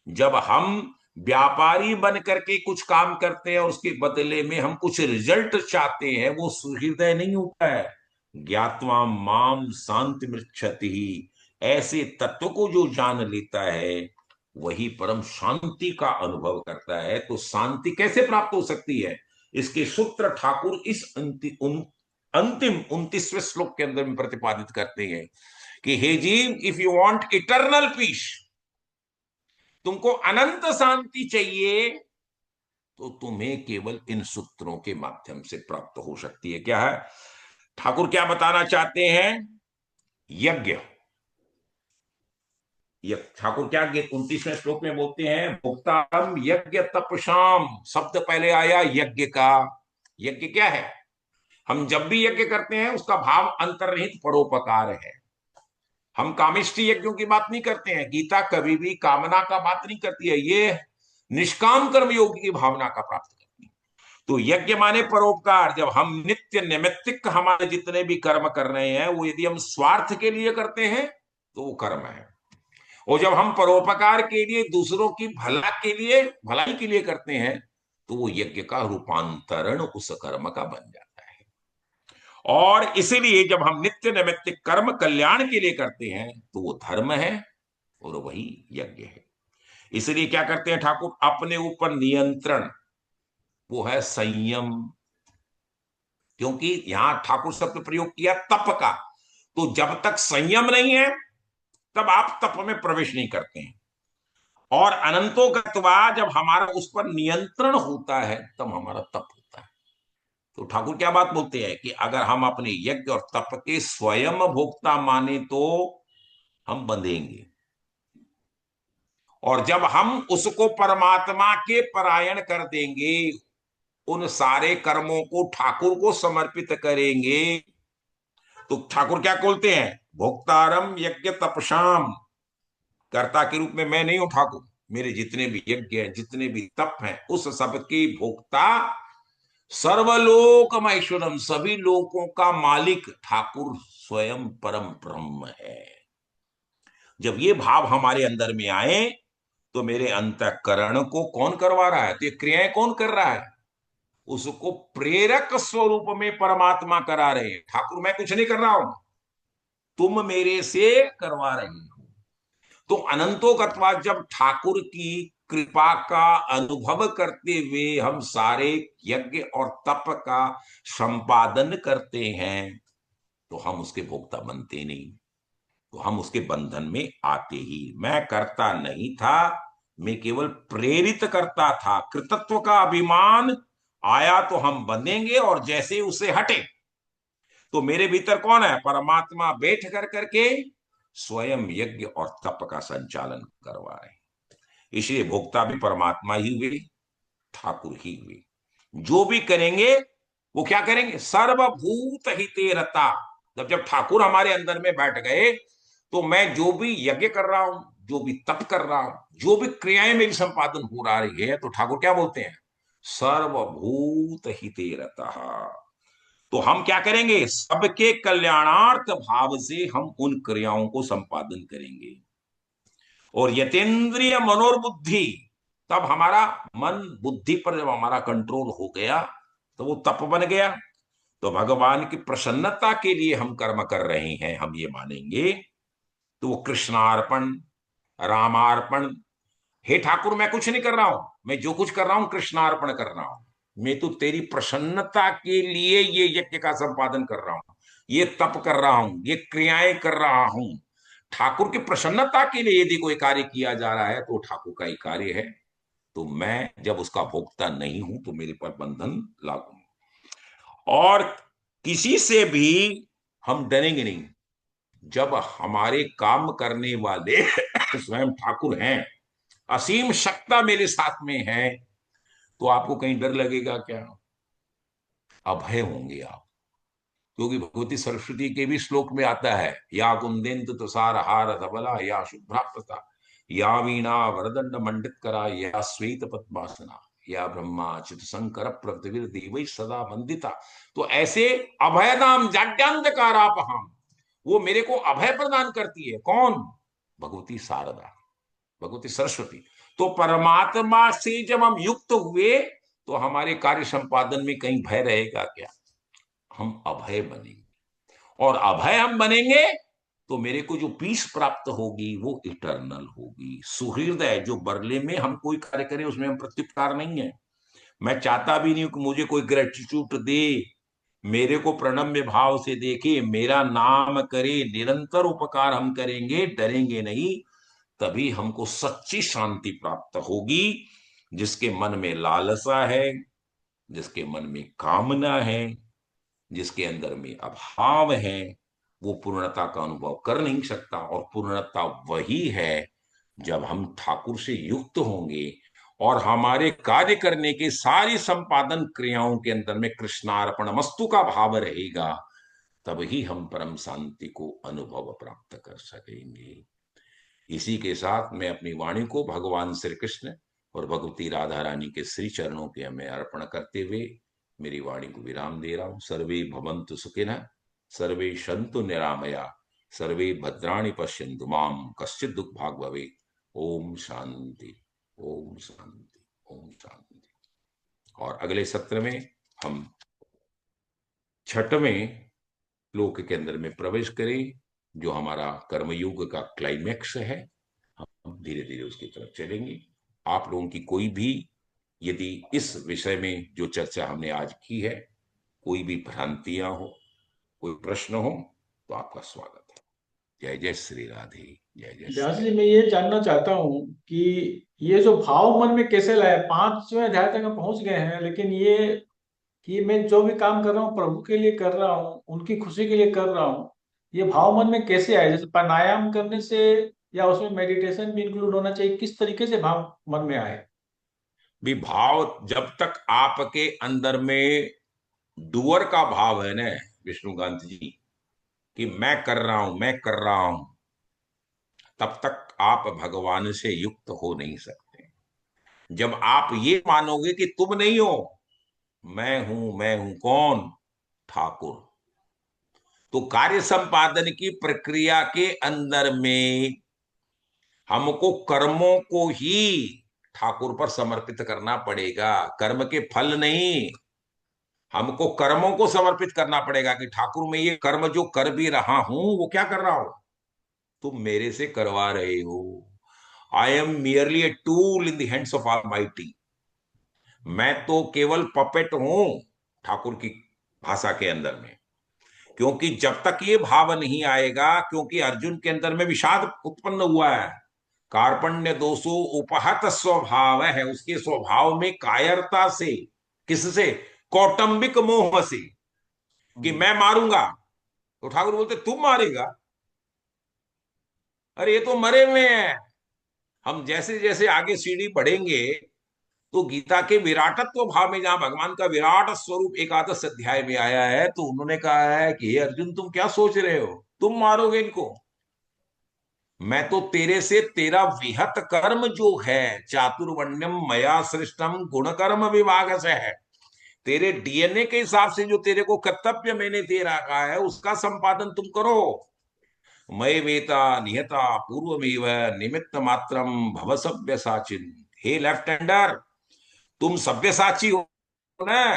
जब हम व्यापारी बन करके कुछ काम करते हैं और उसके बदले में हम कुछ रिजल्ट चाहते हैं, वो सुहृदय नहीं होता है। ज्ञात्वा माम शांति मृच्छति ही, ऐसे तत्व को जो जान लेता है वही परम शांति का अनुभव करता है। तो शांति कैसे प्राप्त हो सकती है, इसके सूत्र ठाकुर इस अंतिम 29वें श्लोक के अंदर में प्रतिपादित करते हैं कि हे जीव, if you want eternal peace, तुमको अनंत शांति चाहिए, तो तुम्हें केवल इन सूत्रों के माध्यम से प्राप्त हो सकती है। क्या है ठाकुर क्या बताना चाहते हैं? यज्ञ। ठाकुर क्या 29वें श्लोक में बोलते हैं? भुक्ताम यज्ञ तपसाम, शब्द पहले आया यज्ञ का। यज्ञ क्या है? हम जब भी यज्ञ करते हैं उसका भाव अंतर्निहित परोपकार है। हम कामिष्टि यज्ञों की बात नहीं करते हैं, गीता कभी भी कामना का बात नहीं करती है, ये निष्काम कर्म योग की भावना का प्राप्त करती है। तो यज्ञ माने परोपकार। जब हम नित्य नैमित्तिक हमारे जितने भी कर्म कर रहे हैं, वो यदि हम स्वार्थ के लिए करते हैं तो वो कर्म है, और जब हम परोपकार के लिए, दूसरों की भला के लिए, भलाई के लिए करते हैं, तो वो यज्ञ का रूपांतरण उस कर्म का बन जाता है। और इसीलिए जब हम नित्य नैमित्तिक कर्म कल्याण के लिए करते हैं तो वो धर्म है और वही यज्ञ है। इसलिए क्या करते हैं ठाकुर? अपने ऊपर नियंत्रण, वो है संयम। क्योंकि यहां ठाकुर शब्द प्रयोग किया तप का, तो जब तक संयम नहीं है तब आप तप में प्रवेश नहीं करते हैं। और अनंतोगत्वा जब हमारा उस पर नियंत्रण होता है तब हमारा तप होता है। तो ठाकुर क्या बात बोलते हैं कि अगर हम अपने यज्ञ और तप के स्वयं भोक्ता माने तो हम बंधेंगे, और जब हम उसको परमात्मा के परायण कर देंगे, उन सारे कर्मों को ठाकुर को समर्पित करेंगे, तो ठाकुर क्या बोलते हैं? भोक्तारम यज्ञ तपसाम, कर्ता के रूप में मैं नहीं हूं ठाकुर, मेरे जितने भी यज्ञ हैं, जितने भी तप हैं, उस सब की भोक्ता सर्वलोक महेश्वरम, सभी लोकों का मालिक ठाकुर स्वयं परम ब्रह्म है। जब ये भाव हमारे अंदर में आए तो मेरे अंतःकरण को कौन करवा रहा है? तो ये क्रियाएं कौन कर रहा है? उसको प्रेरक स्वरूप में परमात्मा करा रहे हैं। ठाकुर मैं कुछ नहीं कर रहा हूं, तुम मेरे से करवा रहे हो। तो अनंतोगत्वा जब ठाकुर की कृपा का अनुभव करते हुए हम सारे यज्ञ और तप का संपादन करते हैं, तो हम उसके भोक्ता बनते नहीं, तो हम उसके बंधन में आते ही। मैं करता नहीं था, मैं केवल प्रेरित करता था। कृतत्व का अभिमान आया तो हम बंधेंगे, और जैसे उसे हटे तो मेरे भीतर कौन है? परमात्मा बैठ कर करके स्वयं यज्ञ और तप का संचालन करवा रहे हैं। इसलिए भोक्ता भी परमात्मा ही हुए, ठाकुर ही हुए। जो भी करेंगे वो क्या करेंगे? सर्वभूत हिते रता। जब ठाकुर हमारे अंदर में बैठ गए, तो मैं जो भी यज्ञ कर रहा हूं, जो भी तप कर रहा हूं, जो भी क्रियाएं मेरी संपादन हो रही है, तो ठाकुर क्या बोलते हैं? सर्वभूत हिते रता। तो हम क्या करेंगे? सबके कल्याणार्थ भाव से हम उन क्रियाओं को संपादन करेंगे। और यतेंद्रिय मनोरबुद्धि, तब हमारा मन बुद्धि पर जब हमारा कंट्रोल हो गया, तो वो तप बन गया। तो भगवान की प्रसन्नता के लिए हम कर्म कर रहे हैं, हम ये मानेंगे, तो वो कृष्णार्पण, रामार्पण। हे ठाकुर, मैं कुछ नहीं कर रहा हूं, मैं जो कुछ कर रहा हूं कृष्णार्पण कर रहा हूं। मैं तो तेरी प्रसन्नता के लिए ये यज्ञ का संपादन कर रहा हूं, ये तप कर रहा हूं, ये क्रियाएं कर रहा हूं। ठाकुर की प्रसन्नता के लिए यदि कोई कार्य किया जा रहा है, तो ठाकुर का ही कार्य है। तो मैं जब उसका भोक्ता नहीं हूं, तो मेरे पर बंधन लागू नहीं। और किसी से भी हम डरेंगे नहीं। जब हमारे काम करने वाले स्वयं ठाकुर हैं, असीम शक्ति मेरे साथ में है, तो आपको कहीं डर लगेगा क्या? अभय होंगे आप। क्योंकि भगवती सरस्वती के भी श्लोक में आता है, या कुंदेन्दु तुषार हार धवला, या शुभ्राप्ता, या वीणा वरदंड मंडित करा, या श्वेत पद्मासना, या ब्रह्मा चित शंकर प्रकृतिवीर देवै सदा वंदिता। तो ऐसे अभयदाम जाड्यांधकारापहम, वो मेरे को अभय प्रदान करती है। कौन? भगवती शारदा, भगवती सरस्वती। तो परमात्मा से जब हम युक्त हुए, तो हमारे कार्य संपादन में कहीं भय रहेगा क्या? हम अभय बनेंगे। और अभय हम बनेंगे, तो मेरे को जो पीस प्राप्त होगी वो इटर्नल होगी, सुहृदय। जो बदले में हम कोई कार्य करें उसमें हम प्रत्युपकार नहीं है। मैं चाहता भी नहीं कि मुझे कोई ग्रेटिट्यूड दे, मेरे को प्रणम्य भाव से देखे, मेरा नाम करे, निरंतर उपकार हम करेंगे, डरेंगे नहीं। तभी हमको सच्ची शांति प्राप्त होगी। जिसके मन में लालसा है, जिसके मन में कामना है, जिसके अंदर में अभाव है, वो पूर्णता का अनुभव कर नहीं सकता। और पूर्णता वही है जब हम ठाकुर से युक्त होंगे, और हमारे कार्य करने के सारी संपादन क्रियाओं के अंदर में कृष्णार्पण मस्तु का भाव रहेगा। तब ही हम परम शांति को अनुभव प्राप्त कर सकेंगे। इसी के साथ मैं अपनी वाणी को भगवान श्री कृष्ण और भगवती राधा रानी के श्री चरणों के मैं अर्पण करते हुए मेरी वाणी को विराम दे रहा हूं। सर्वे भवन्तु सुखिनः, सर्वे सन्तु निरामया, सर्वे भद्राणि पश्यन्तु मां कश्चित् दुःख भाग् भवेत्। ओम शांति, ओम शांति, ओम शांति। और अगले सत्र में हम छठवें श्लोक के अंदर में प्रवेश करें, जो हमारा कर्मयुग का क्लाइमैक्स है। हम धीरे धीरे उसकी तरफ चलेंगे। आप लोगों की कोई भी, यदि इस विषय में जो चर्चा हमने आज की है, कोई भी भ्रांतियां हो, कोई प्रश्न हो, तो आपका स्वागत है। जय जय श्री राधे, जय जय व्यास श्री जी, राधे। मैं ये जानना चाहता हूँ कि ये जो भाव मन में कैसे लाए? 5वें अध्याय तक हम पहुंच गए हैं, लेकिन ये कि मैं जो भी काम कर रहा हूँ प्रभु के लिए कर रहा हूँ, उनकी खुशी के लिए कर रहा हूँ, ये भाव मन में कैसे आए? जैसे प्राणायाम करने से, या उसमें मेडिटेशन भी इंक्लूड होना चाहिए? किस तरीके से भाव मन में आए? भी भाव जब तक आपके अंदर में डुअर का भाव है ना, विष्णुकांत जी, कि मैं कर रहा हूं, मैं कर रहा हूं, तब तक आप भगवान से युक्त हो नहीं सकते। जब आप ये मानोगे कि तुम नहीं हो, मैं हूं, मैं हूं, कौन? ठाकुर। तो कार्य संपादन की प्रक्रिया के अंदर में हमको कर्मों को ही ठाकुर पर समर्पित करना पड़ेगा, कर्म के फल नहीं। हमको कर्मों को समर्पित करना पड़ेगा कि ठाकुर मैं ये कर्म जो कर भी रहा हूं वो क्या कर रहा हूं, तुम मेरे से करवा रहे हो। I am merely a tool in the hands of almighty. मैं तो केवल पपेट हूं ठाकुर की भाषा के अंदर में। क्योंकि जब तक ये भाव नहीं आएगा, क्योंकि अर्जुन के अंदर में विषाद उत्पन्न हुआ है, कार्पण्य दोषो उपहत स्वभाव है, उसके स्वभाव में कायरता से, किससे, कौटुंबिक मोह से, कि हम्म, मैं मारूंगा। तो ठाकुर बोलते तुम मारेगा, अरे ये तो मरे हुए हैं। हम जैसे जैसे आगे सीढ़ी बढ़ेंगे, तो गीता के विराटत्व भाव में, जहां भगवान का विराट स्वरूप एकादश अध्याय में आया है, तो उन्होंने कहा है कि हे अर्जुन तुम क्या सोच रहे हो, तुम मारोगे इनको। मैं तो तेरे से तेरा विहत कर्म जो है, चातुर्वर्ण्यम मया सृष्टम गुण कर्म विभाग से है, तेरे डीएनए के हिसाब से जो तेरे को कर्तव्य मैंने दे रखा है उसका संपादन तुम करो। मय वेता नियता पूर्वमेव निमित्त मात्रम भव सव्य साचिन। हे लेफ्ट हैंडर, तुम सव्य साची हो ना।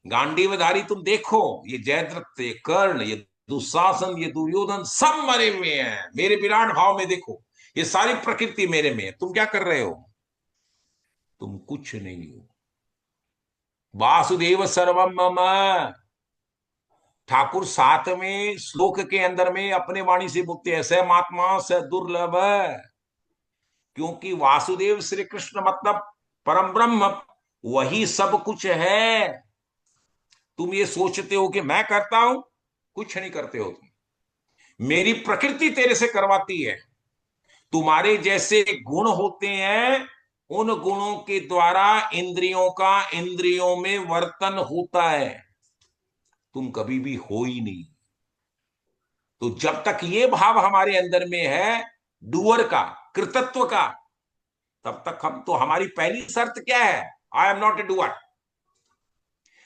गांडीवधारी तुम देखो, ये जयद्रथ, ये कर्ण, ये दुशासन, ये दुर्योधन सब मरे हुए हैं मेरे विराट भाव में। देखो ये सारी प्रकृति मेरे में है, तुम क्या कर रहे हो, तुम कुछ नहीं हो। वासुदेव सर्वम मम। ठाकुर 7वें श्लोक के अंदर में अपने वाणी से बोलते हैं, स महात्मा स दुर्लभ। क्योंकि वासुदेव श्री कृष्ण मतलब परम ब्रह्म, वही सब कुछ है। तुम ये सोचते हो कि मैं करता हूं, कुछ नहीं करते हो तुम। मेरी प्रकृति तेरे से करवाती है। तुम्हारे जैसे गुण होते हैं, उन गुणों के द्वारा इंद्रियों का इंद्रियों में वर्तन होता है। तुम कभी भी हो ही नहीं। तो जब तक ये भाव हमारे अंदर में है, डूअर का, कृतत्व का, तब तक हम तो, हमारी पहली शर्त क्या है, I am not a doer.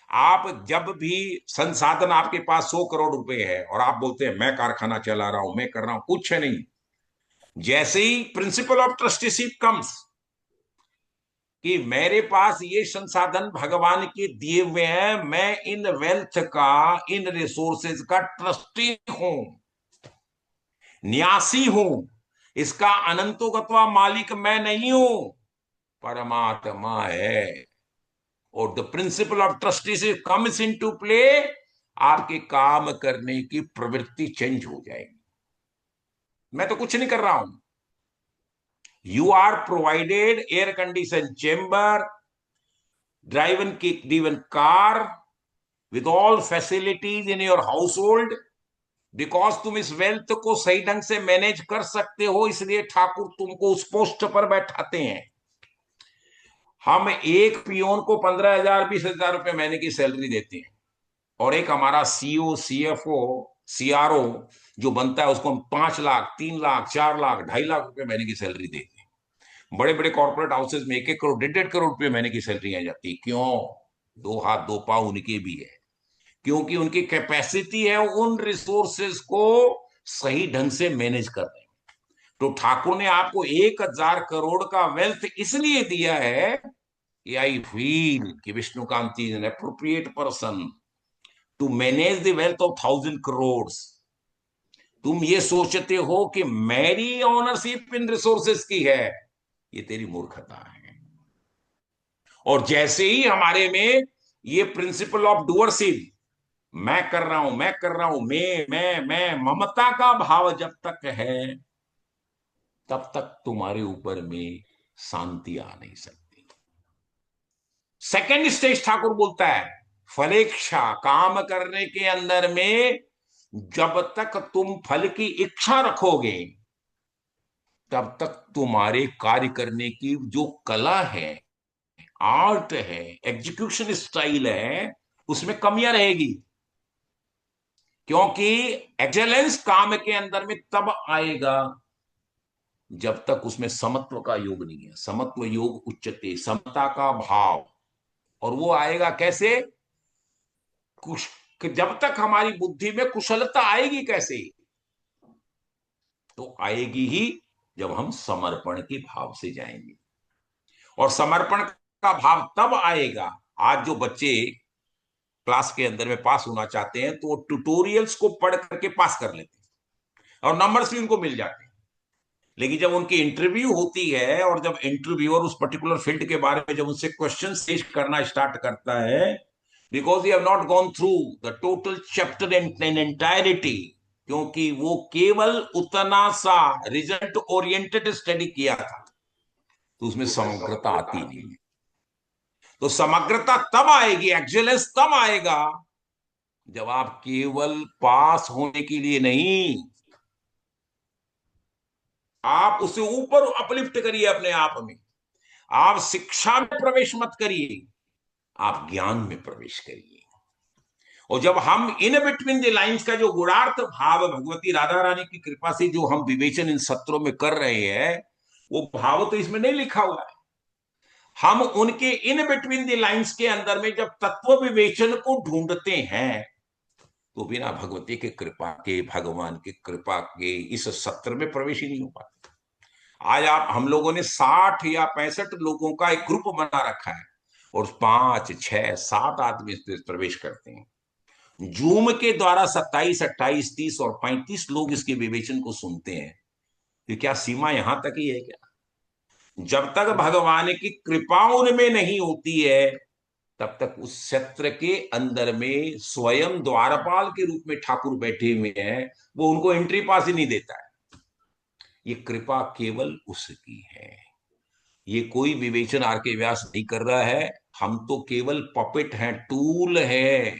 आप जब भी संसाधन आपके पास 100 करोड़ रुपए है और आप बोलते हैं मैं कारखाना चला रहा हूं, मैं कर रहा हूं, कुछ नहीं। जैसे ही प्रिंसिपल ऑफ ट्रस्टीशिप कम्स, कि मेरे पास ये संसाधन भगवान के दिए हुए हैं, मैं इन वेल्थ का, इन रिसोर्सेज का ट्रस्टी हूं, न्यासी हूं, इसका अनंतोगत्वा मालिक मैं नहीं हूं, परमात्मा है। और the principle of trusteeship comes into play, आपके काम करने की प्रवृत्ति चेंज हो जाएगी। मैं तो कुछ नहीं कर रहा हूं। You are provided air condition chamber, driven car, with all facilities in your house hold. Because तुम इस वेल्थ को सही ढंग से मैनेज कर सकते हो, इसलिए ठाकुर तुमको उस पोस्ट पर बैठाते हैं। हम एक पियोन को 15,000 20,000 रुपए महीने की सैलरी देते हैं, और एक हमारा सीओ, सीएफओ, सीआरओ जो बनता है, उसको हम 5 लाख, 3 लाख, 4 लाख, 2.5 लाख रुपए महीने की सैलरी देते हैं। बड़े बड़े कॉर्पोरेट हाउसेज में 1-1 करोड़, 1.5-1.5 करोड़ रुपए महीने की सैलरी आ जाती है। क्यों? दो हाथ दो पांव उनके भी है, क्योंकि उनकी कैपेसिटी है उन रिसोर्सेज को सही ढंग से मैनेज करने। तो ठाकुर ने आपको 1,000 करोड़ का वेल्थ इसलिए दिया है कि आई फील कि Vishnukant is an appropriate person to manage the wealth of 1,000 crore. तुम ये सोचते हो कि मेरी ओनरशिप इन रिसोर्सेज की है, ये तेरी मूर्खता है। और जैसे ही हमारे में ये प्रिंसिपल ऑफ डूअरशिप, मैं कर रहा हूं, मैं कर रहा हूं, मैं ममता का भाव जब तक है, तब तक तुम्हारे ऊपर में शांति आ नहीं सकती। सेकेंड स्टेज ठाकुर बोलता है, फलेच्छा, काम करने के अंदर में जब तक तुम फल की इच्छा रखोगे, तब तक तुम्हारे कार्य करने की जो कला है, आर्ट है, एग्जीक्यूशन स्टाइल है, उसमें कमियां रहेगी। क्योंकि एक्सेलेंस काम के अंदर में तब आएगा जब तक उसमें समत्व का योग नहीं है। समत्व योग उच्चते, समता का भाव। और वो आएगा कैसे? कुश कि जब तक हमारी बुद्धि में कुशलता आएगी कैसे? तो आएगी ही जब हम समर्पण के भाव से जाएंगे। और समर्पण का भाव तब आएगा, आज जो बच्चे क्लास के अंदर में पास होना चाहते हैं तो वो ट्यूटोरियल्स को पढ़ करके पास कर लेते हैं और नंबर्स भी उनको मिल जाते हैं। लेकिन जब उनकी इंटरव्यू होती है और जब इंटरव्यूअर उस पर्टिकुलर फील्ड के बारे में जब उनसे क्वेश्चन पेश करना स्टार्ट करता है, because you have not gone through the total chapter in entirety, क्योंकि वो केवल उतना सा रिजल्ट ओरिएंटेड स्टडी किया था, तो उसमें समग्रता आती नहीं है। तो समग्रता तब आएगी, एक्सेलेंस तब आएगा जब आप केवल पास होने के लिए नहीं, आप उसे ऊपर अपलिफ्ट करिए अपने आप में। आप शिक्षा में प्रवेश मत करिए, आप ज्ञान में प्रवेश करिए। और जब हम इन बिटवीन द लाइंस का जो गुणार्थ भाव भगवती राधा रानी की कृपा से जो हम विवेचन इन सत्रों में कर रहे हैं, वो भाव तो इसमें नहीं लिखा हुआ है। हम उनके इन बिटवीन द लाइंस के अंदर में जब तत्व विवेचन को ढूंढते हैं, तो बिना भगवती के कृपा के, भगवान की कृपा के इस सत्र में प्रवेश ही नहीं हो पाता। आज आप हम लोगों ने 60 या 65 लोगों का एक ग्रुप बना रखा है और 5 6 7 आदमी इसमें प्रवेश करते हैं। जूम के द्वारा 27 28 30 और 35 लोग इसके विवेचन को सुनते हैं। तो क्या सीमा यहां तक ही है क्या? जब तक भगवान की कृपा उनमें नहीं होती है, तब तक उस क्षेत्र के अंदर में स्वयं द्वारपाल के रूप में ठाकुर बैठे हुए हैं, वो उनको एंट्री पास ही नहीं देता है। ये कृपा केवल उसकी है। ये कोई विवेचन आर के व्यास नहीं कर रहा है। हम तो केवल पपेट हैं, टूल है।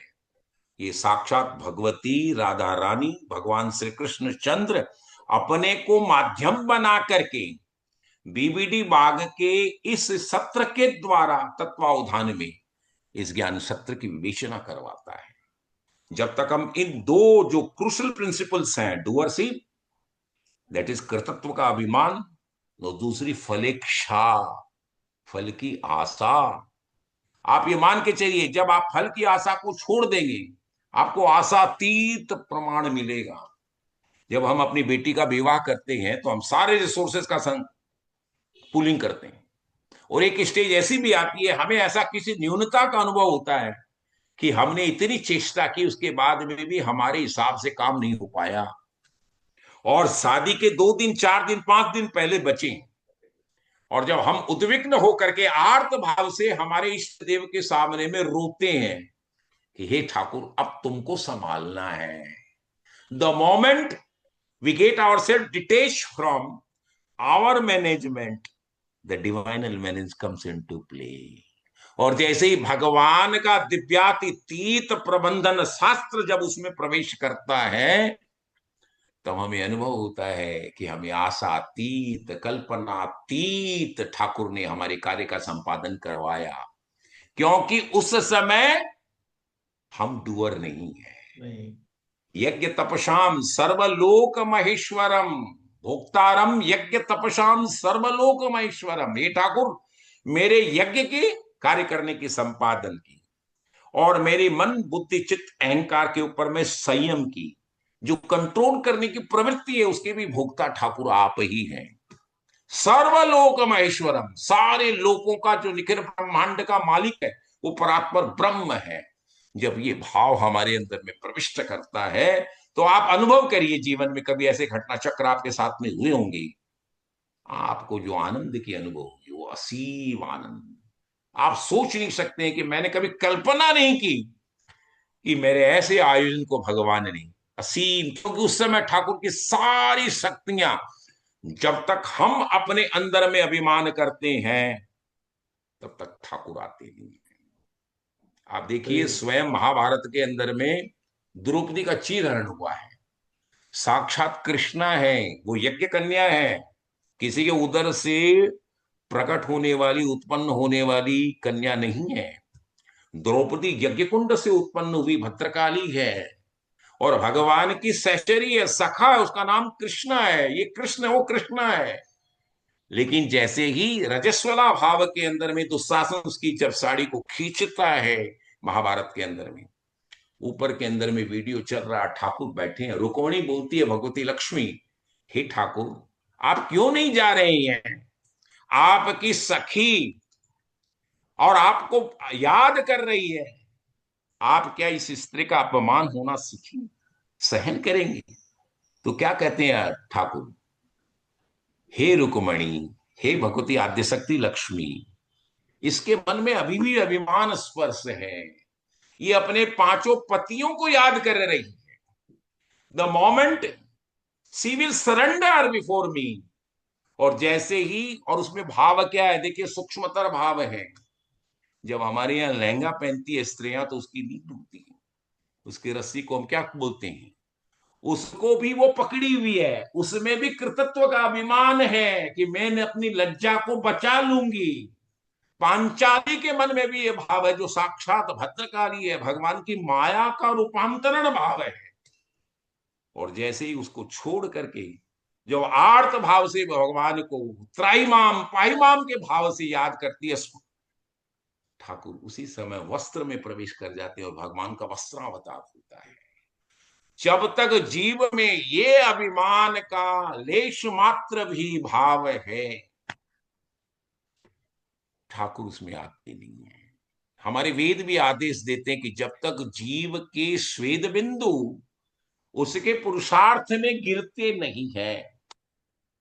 ये साक्षात भगवती राधा रानी, भगवान श्री कृष्ण चंद्र अपने को माध्यम बना करके बीबीडी बाग के इस सत्र के द्वारा तत्वावधान में इस ज्ञान सत्र की विवेचना करवाता है। जब तक हम इन दो जो क्रूशल प्रिंसिपल्स हैं, डूअरशिप, दैट इज कर्तृत्व का अभिमान, और दूसरी फलेच्छा, फल की आशा। आप ये मान के चलिए, जब आप फल की आशा को छोड़ देंगे, आपको आशातीत प्रमाण मिलेगा। जब हम अपनी बेटी का विवाह करते हैं तो हम सारे रिसोर्सेज का संग पुलिंग करते हैं, और एक स्टेज ऐसी भी आती है, हमें ऐसा किसी न्यूनता का अनुभव होता है कि हमने इतनी चेष्टा की, उसके बाद में भी हमारे हिसाब से काम नहीं हो पाया, और शादी के 2 दिन 4 दिन 5 दिन पहले बचे, और जब हम उद्विग्न होकर के आर्त भाव से हमारे इष्ट देव के सामने में रोते हैं कि हे ठाकुर, अब तुमको संभालना है। The moment we get our self detach from our management, the divine manage comes in to play. और जैसे ही भगवान का दिव्यातीत प्रबंधन शास्त्र जब उसमें प्रवेश करता है, तब हमें अनुभव होता है कि हमें आशातीत, कल्पनातीत ठाकुर ने हमारे कार्य का संपादन करवाया, क्योंकि उस समय हम डूअर नहीं है। नहीं। यज्ञ तपसाम सर्वलोक महेश्वरम, भोक्तारम यज्ञ तपसाम सर्वलोक महेश्वरम। हे ठाकुर, मेरे यज्ञ के कार्य करने की, संपादन की, और मेरे मन बुद्धि चित्त अहंकार के ऊपर में संयम की, जो कंट्रोल करने की प्रवृत्ति है, उसके भी भोक्ता ठाकुर आप ही हैं। सर्वलोक महेश्वरम, सारे लोकों का जो निखिल ब्रह्मांड का मालिक है, वो परात्पर ब्रह्म है। जब ये भाव हमारे अंदर में प्रविष्ट करता है, तो आप अनुभव करिए, जीवन में कभी ऐसे घटना चक्र आपके साथ में हुए होंगे, आपको जो आनंद की अनुभव होगी वो असीम आनंद। आप सोच नहीं सकते हैं कि मैंने कभी कल्पना नहीं की कि मेरे ऐसे आयोजन को भगवान ने, असीम, क्योंकि उस समय ठाकुर की सारी शक्तियां, जब तक हम अपने अंदर में अभिमान करते हैं, तब तक ठाकुर आते नहीं है। आप देखिए, सही। स्वयं महाभारत के अंदर में द्रौपदी का चीरहरण हुआ है, साक्षात कृष्णा है, वो यज्ञ कन्या है, किसी के उदर से प्रकट होने वाली, उत्पन्न होने वाली कन्या नहीं है। द्रौपदी यज्ञ कुंड से उत्पन्न हुई भद्रकाली है, और भगवान की सहचरी है, सखा है, उसका नाम कृष्णा है। ये कृष्ण है, वो कृष्णा है। लेकिन जैसे ही रजस्वला भाव के अंदर में दुशासन उसकी जब साड़ी को खींचता है, महाभारत के अंदर में ऊपर के अंदर में वीडियो चल रहा, ठाकुर बैठे हैं, रुक्मिणी बोलती है भगवती लक्ष्मी, हे ठाकुर, आप क्यों नहीं जा रहे हैं? आपकी सखी और आपको याद कर रही है। आप क्या इस स्त्री का अपमान होना सीखेंगे, सहन करेंगे? तो क्या कहते हैं ठाकुर, हे रुक्मणी, हे भगवती आद्यशक्ति लक्ष्मी, इसके मन में अभी भी अभिमान स्पर्श है। ये अपने पांचों पतियों को याद कर रही है। The moment she will surrender before me, और जैसे ही, और उसमें भाव क्या है देखिए, सूक्ष्मतर भाव है। जब हमारे यहाँ लहंगा पहनती है स्त्रियां तो उसकी नींद टूटती है, उसकी रस्सी को हम क्या बोलते हैं, उसको भी वो पकड़ी हुई है, उसमें भी कृतत्व का अभिमान है कि मैंने अपनी लज्जा को बचा लूंगी। पांचाली के मन में भी ये भाव है, जो साक्षात भद्रकाली है, भगवान की माया का रूपांतरण भाव है। और जैसे ही उसको छोड़ करके जो आर्त भाव से भगवान को त्राईमाम पाईमाम के भाव से याद करती है ठाकुर, उसी समय वस्त्र में प्रवेश कर जाते हैं और भगवान का वस्त्रावतार होता है। जब तक जीव में ये अभिमान का लेश मात्र भी भाव है, ठाकुर उसमें आते नहीं है। हमारे वेद भी आदेश देते हैं कि जब तक जीव के स्वेद बिंदु उसके पुरुषार्थ में गिरते नहीं है,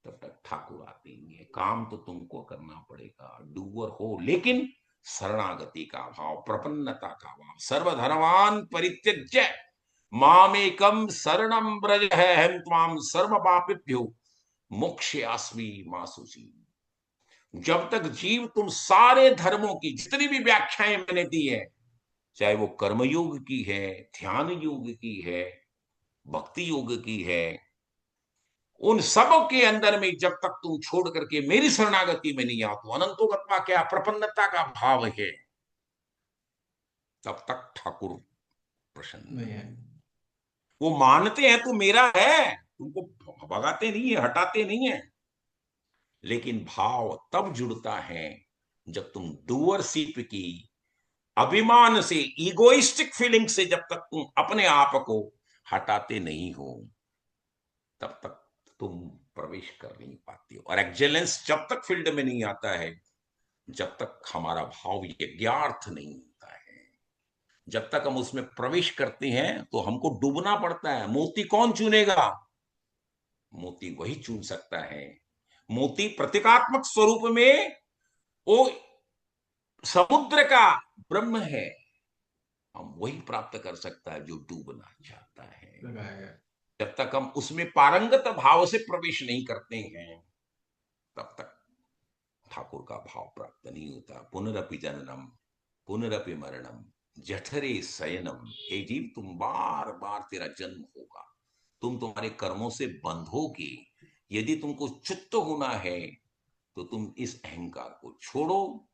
तब तक ठाकुर आते नहीं है। काम तो तुमको करना पड़ेगा, डूअर हो, लेकिन शरणागति का भाव, प्रपन्नता का भाव, सर्वधर्मान परित्यज्य मामेकम शरणम ब्रज है, हम त्वाम सर्व पापिभ्यो मोक्षयास्मि मां शुचि। जब तक जीव तुम सारे धर्मों की जितनी भी व्याख्याएं मैंने दी है, चाहे वो कर्मयोग की है, ध्यान योग की है, भक्ति योग की है, उन सब के अंदर में जब तक तुम छोड़ करके मेरी शरणागति में नहीं आओ, तो अनंतोगत्वा क्या प्रपन्नता का भाव है, तब तक ठाकुर प्रसन्न नहीं है। है। वो मानते हैं तू मेरा है, तुमको भगाते नहीं है, हटाते नहीं है, लेकिन भाव तब जुड़ता है जब तुम डूअरशिप की अभिमान से, इगोइस्टिक फीलिंग से जब तक तुम अपने आप को हटाते नहीं हो, तब तक तुम प्रवेश कर नहीं पाते हो। और एक्जेलेंस जब तक फील्ड में नहीं आता है, जब तक हमारा भाव यज्ञार्थ नहीं होता है, जब तक हम उसमें प्रवेश करते हैं तो हमको डूबना पड़ता है। मोती कौन चुनेगा? मोती वही चुन सकता है। मोती प्रतीकात्मक स्वरूप में वो समुद्र का ब्रह्म है, हम वही प्राप्त कर सकता है जो डूबना चाहता है। लगाया जब तक हम उसमें पारंगत भाव से प्रवेश नहीं करते हैं, तब तक ठाकुर का भाव प्राप्त नहीं होता। पुनरपि जननम पुनरपि मरणम जठरे शयनम, हे जीव तुम बार बार तेरा जन्म होगा, तुम तुम्हारे कर्मों से बंधोगे। यदि तुमको च्युत होना है तो तुम इस अहंकार को छोड़ो,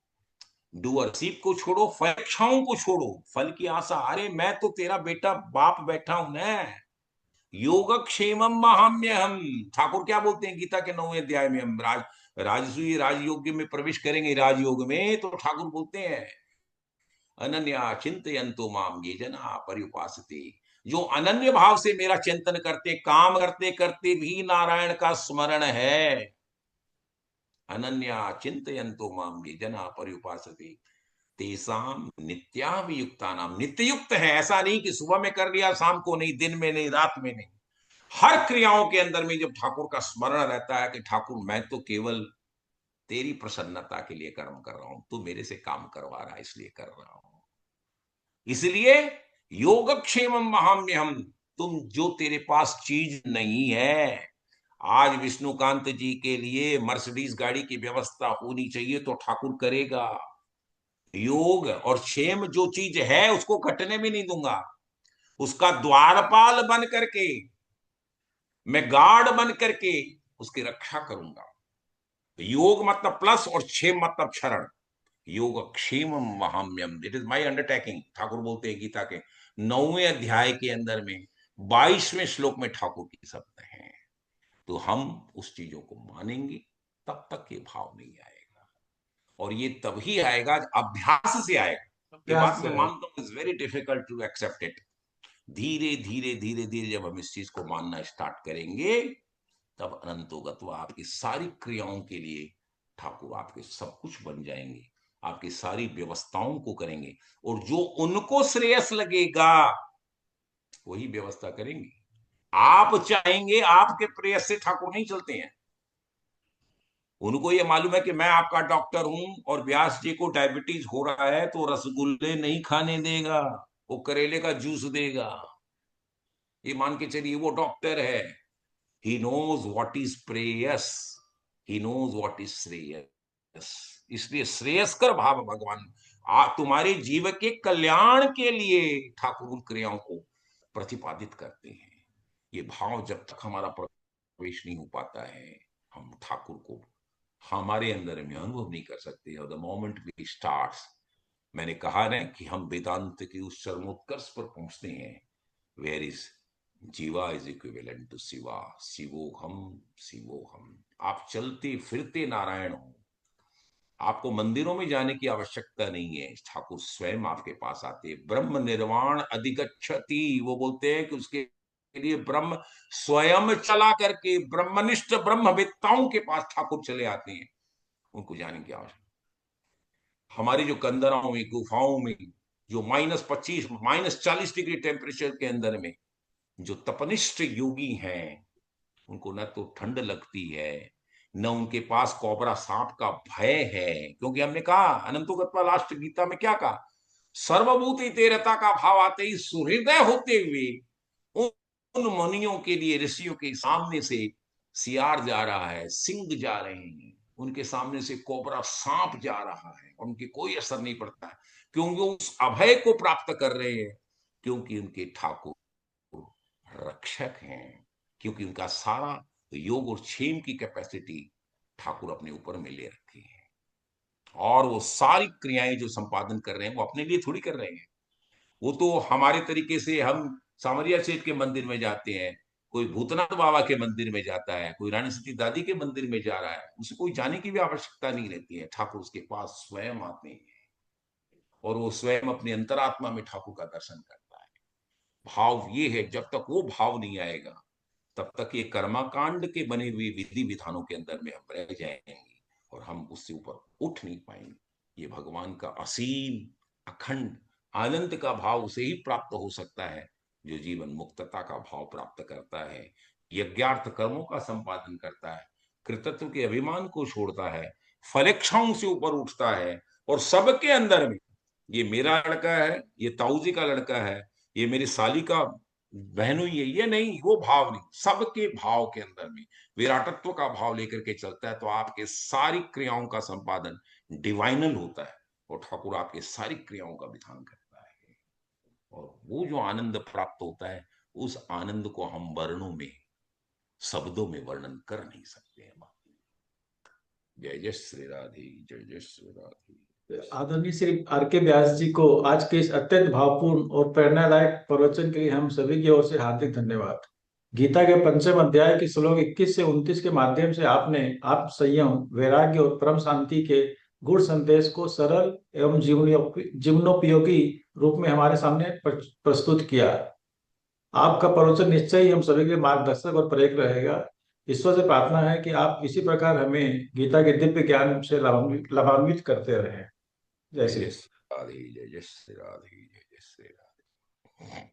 डूअरशिप को छोड़ो, फलेच्छाओं को छोड़ो, फल की आशा। अरे मैं तो तेरा बेटा बाप बैठा हूं ना, योगक्षेमम महाम्य हम। ठाकुर क्या बोलते हैं गीता के 9वें अध्याय में, हम राजसूय राजयोग में प्रवेश करेंगे, राजयोग में, तो ठाकुर बोलते हैं अनन्या चिंतयन्तो माम ये जना पर्युपासते, जो अनन्य भाव से मेरा चिंतन करते, काम करते करते भी नारायण का स्मरण है, अनन्या चिंतयन्तो माम ये जना पर्युपासते तेसाम नित्याभियुक्ता नाम, नित्य युक्त है। ऐसा नहीं कि सुबह में कर लिया शाम को नहीं, दिन में नहीं, रात में नहीं, हर क्रियाओं के अंदर में जब ठाकुर का स्मरण रहता है कि ठाकुर मैं तो केवल तेरी प्रसन्नता के लिए कर्म कर रहा हूं, तू मेरे से काम करवा रहा है इसलिए कर रहा हूं, इसलिए योगक्षेमम महाम्य हम। तुम जो तेरे पास चीज नहीं है, आज विष्णुकांत जी के लिए मर्सिडीज गाड़ी की व्यवस्था होनी चाहिए तो ठाकुर करेगा। योग और क्षेम जो चीज है उसको घटने भी नहीं दूंगा, उसका द्वारपाल बन करके, मैं गार्ड बन करके उसकी रक्षा करूंगा। योग मतलब प्लस और क्षेम मतलब क्षरण। योग क्षेम महाम्यम, it is my undertaking, Thakur बोलते हैं गीता के 9वें अध्याय के अंदर में 22वें श्लोक में ठाकुर के शब्द हैं। तो हम उस चीजों को मानेंगे, तब तक ये भाव नहीं आएगा। और ये तभी आएगा, अभ्यास से आएगा। ये अभ्यास बात से मैं है। मानता हूं, is very difficult to accept it. धीरे धीरे धीरे धीरे जब हम इस चीज को मानना स्टार्ट करेंगे, तब अनंतोगत्वा आपकी सारी क्रियाओं के लिए ठाकुर आपके सब कुछ बन जाएंगे। आपकी सारी व्यवस्थाओं को करेंगे, और जो उनको श्रेयस लगेगा वही व्यवस्था करेंगे। आप चाहेंगे, आपके प्रयास से ठाकुर नहीं चलते हैं। उनको ये मालूम है कि मैं आपका डॉक्टर हूं और व्यास जी को डायबिटीज हो रहा है तो रसगुल्ले नहीं खाने देगा, वो करेले का जूस देगा। ये मान के चलिए वो डॉक्टर है। He knows what is preyas, he knows what is shreyas. इसलिए श्रेयस्कर भाव भगवान तुम्हारे जीव के कल्याण के लिए ठाकुर उन क्रियाओं को प्रतिपादित करते हैं। ये भाव जब तक हमारा प्रवेश नहीं हो पाता है, हम ठाकुर को हमारे अंदर में अनुभव नहीं कर सकते। और द मोमेंट वी स्टार्ट, मैंने कहा ना कि हम वेदांत के उस चरमोत्कर्ष पर पहुंचते हैं, वेयर इज जीवा इज इक्विवेलेंट टू शिवा, शिवोहम शिवोहम। आप चलते फिरते नारायण हो, आपको मंदिरों में जाने की आवश्यकता नहीं है, ठाकुर स्वयं आपके पास आते। ब्रह्म निर्वाण अधिगच्छति, वो बोलते हैं कि उसके लिए ब्रह्म स्वयं चला करके ब्रह्मनिष्ठ ब्रह्मवेत्ताओं के पास ठाकुर चले आते हैं, उनको जाने की आवश्यकता। हमारी जो कंदराओं में गुफाओं में जो -25 -40 डिग्री टेम्परेचर के अंदर में जो तपनिष्ठ योगी हैं, उनको न तो ठंड लगती है, न उनके पास कोबरा सांप का भय है। क्योंकि हमने कहा अनंतोगत्वा लास्ट गीता में क्या कहा, सर्वभूत तेरता का भाव आते ही सुहृदय होते हुए उन उन मुनियों के लिए, ऋषियों के सामने से सियार जा रहा है, सिंह जा रहे हैं, उनके सामने से कोबरा सांप जा रहा है, उनके कोई असर नहीं पड़ता है, क्योंकि उस अभय को प्राप्त कर रहे हैं, क्योंकि उनके ठाकुर रक्षक हैं, क्योंकि उनका सारा योग और क्षेम की कैपेसिटी ठाकुर अपने ऊपर में ले रखी है। और वो सारी क्रियाएं जो संपादन कर रहे हैं वो अपने लिए थोड़ी कर रहे हैं। वो तो हमारे तरीके से हम सामरिया सेठ के मंदिर में जाते हैं, कोई भूतनाथ बाबा के मंदिर में जाता है, कोई रानी सती दादी के मंदिर में जा रहा है, उसे कोई जाने की भी आवश्यकता नहीं रहती है। ठाकुर उसके पास स्वयं आते हैं और वो स्वयं अपनी अंतरात्मा में ठाकुर का दर्शन करता है। भाव ये है, जब तक वो भाव नहीं आएगा तब तक ये कर्माकांड के बने हुए विधि विधानों के अंदर में हम रह जाएंगे और हम उससे ऊपर उठ नहीं पाएंगे। ये भगवान का असीम अखंड आनंद का भाव उसे ही प्राप्त हो सकता है जो जीवन मुक्तता का भाव प्राप्त करता है, यज्ञार्थ कर्मों का संपादन करता है, कृतत्व के अभिमान को छोड़ता है, फलेच्छाओं से ऊपर उठता है, और सबके अंदर में ये मेरा लड़का है, ये ताऊ जी का लड़का है, ये मेरी साली का बहन हुई है, ये नहीं, वो भाव नहीं, सबके भाव के अंदर में विराटत्व का भाव लेकर के चलता है, तो आपके सारी क्रियाओं का संपादन डिवाइनल होता है और ठाकुर आपके सारी क्रियाओं का विधान करता है। और वो जो आनंद प्राप्त होता है, उस आनंद को हम वर्णों में, शब्दों में वर्णन कर नहीं सकते हैं। जय जय श्री राधे, जय जय श्री राधे। आदरणीय श्री आर के व्यास जी को आज के इस अत्यंत भावपूर्ण और प्रेरणादायक प्रवचन के लिए हम सभी की ओर से हार्दिक धन्यवाद। गीता के पंचम अध्याय के श्लोक 21 से 29 के माध्यम से आपने आप संयम, वैराग्य और परम शांति के गुण संदेश को सरल एवं जीवनोपयोगी रूप में हमारे सामने प्रस्तुत किया। आपका प्रवचन निश्चय ही हम सभी के लिए मार्गदर्शक और प्रेरक रहेगा। ईश्वर से प्रार्थना है कि आप इसी प्रकार हमें गीता के दिव्य ज्ञान से लाभान्वित करते रहें। जय जय श्री जय श्री राधे, जय जय श्री राधे, जय जय श्री राधे।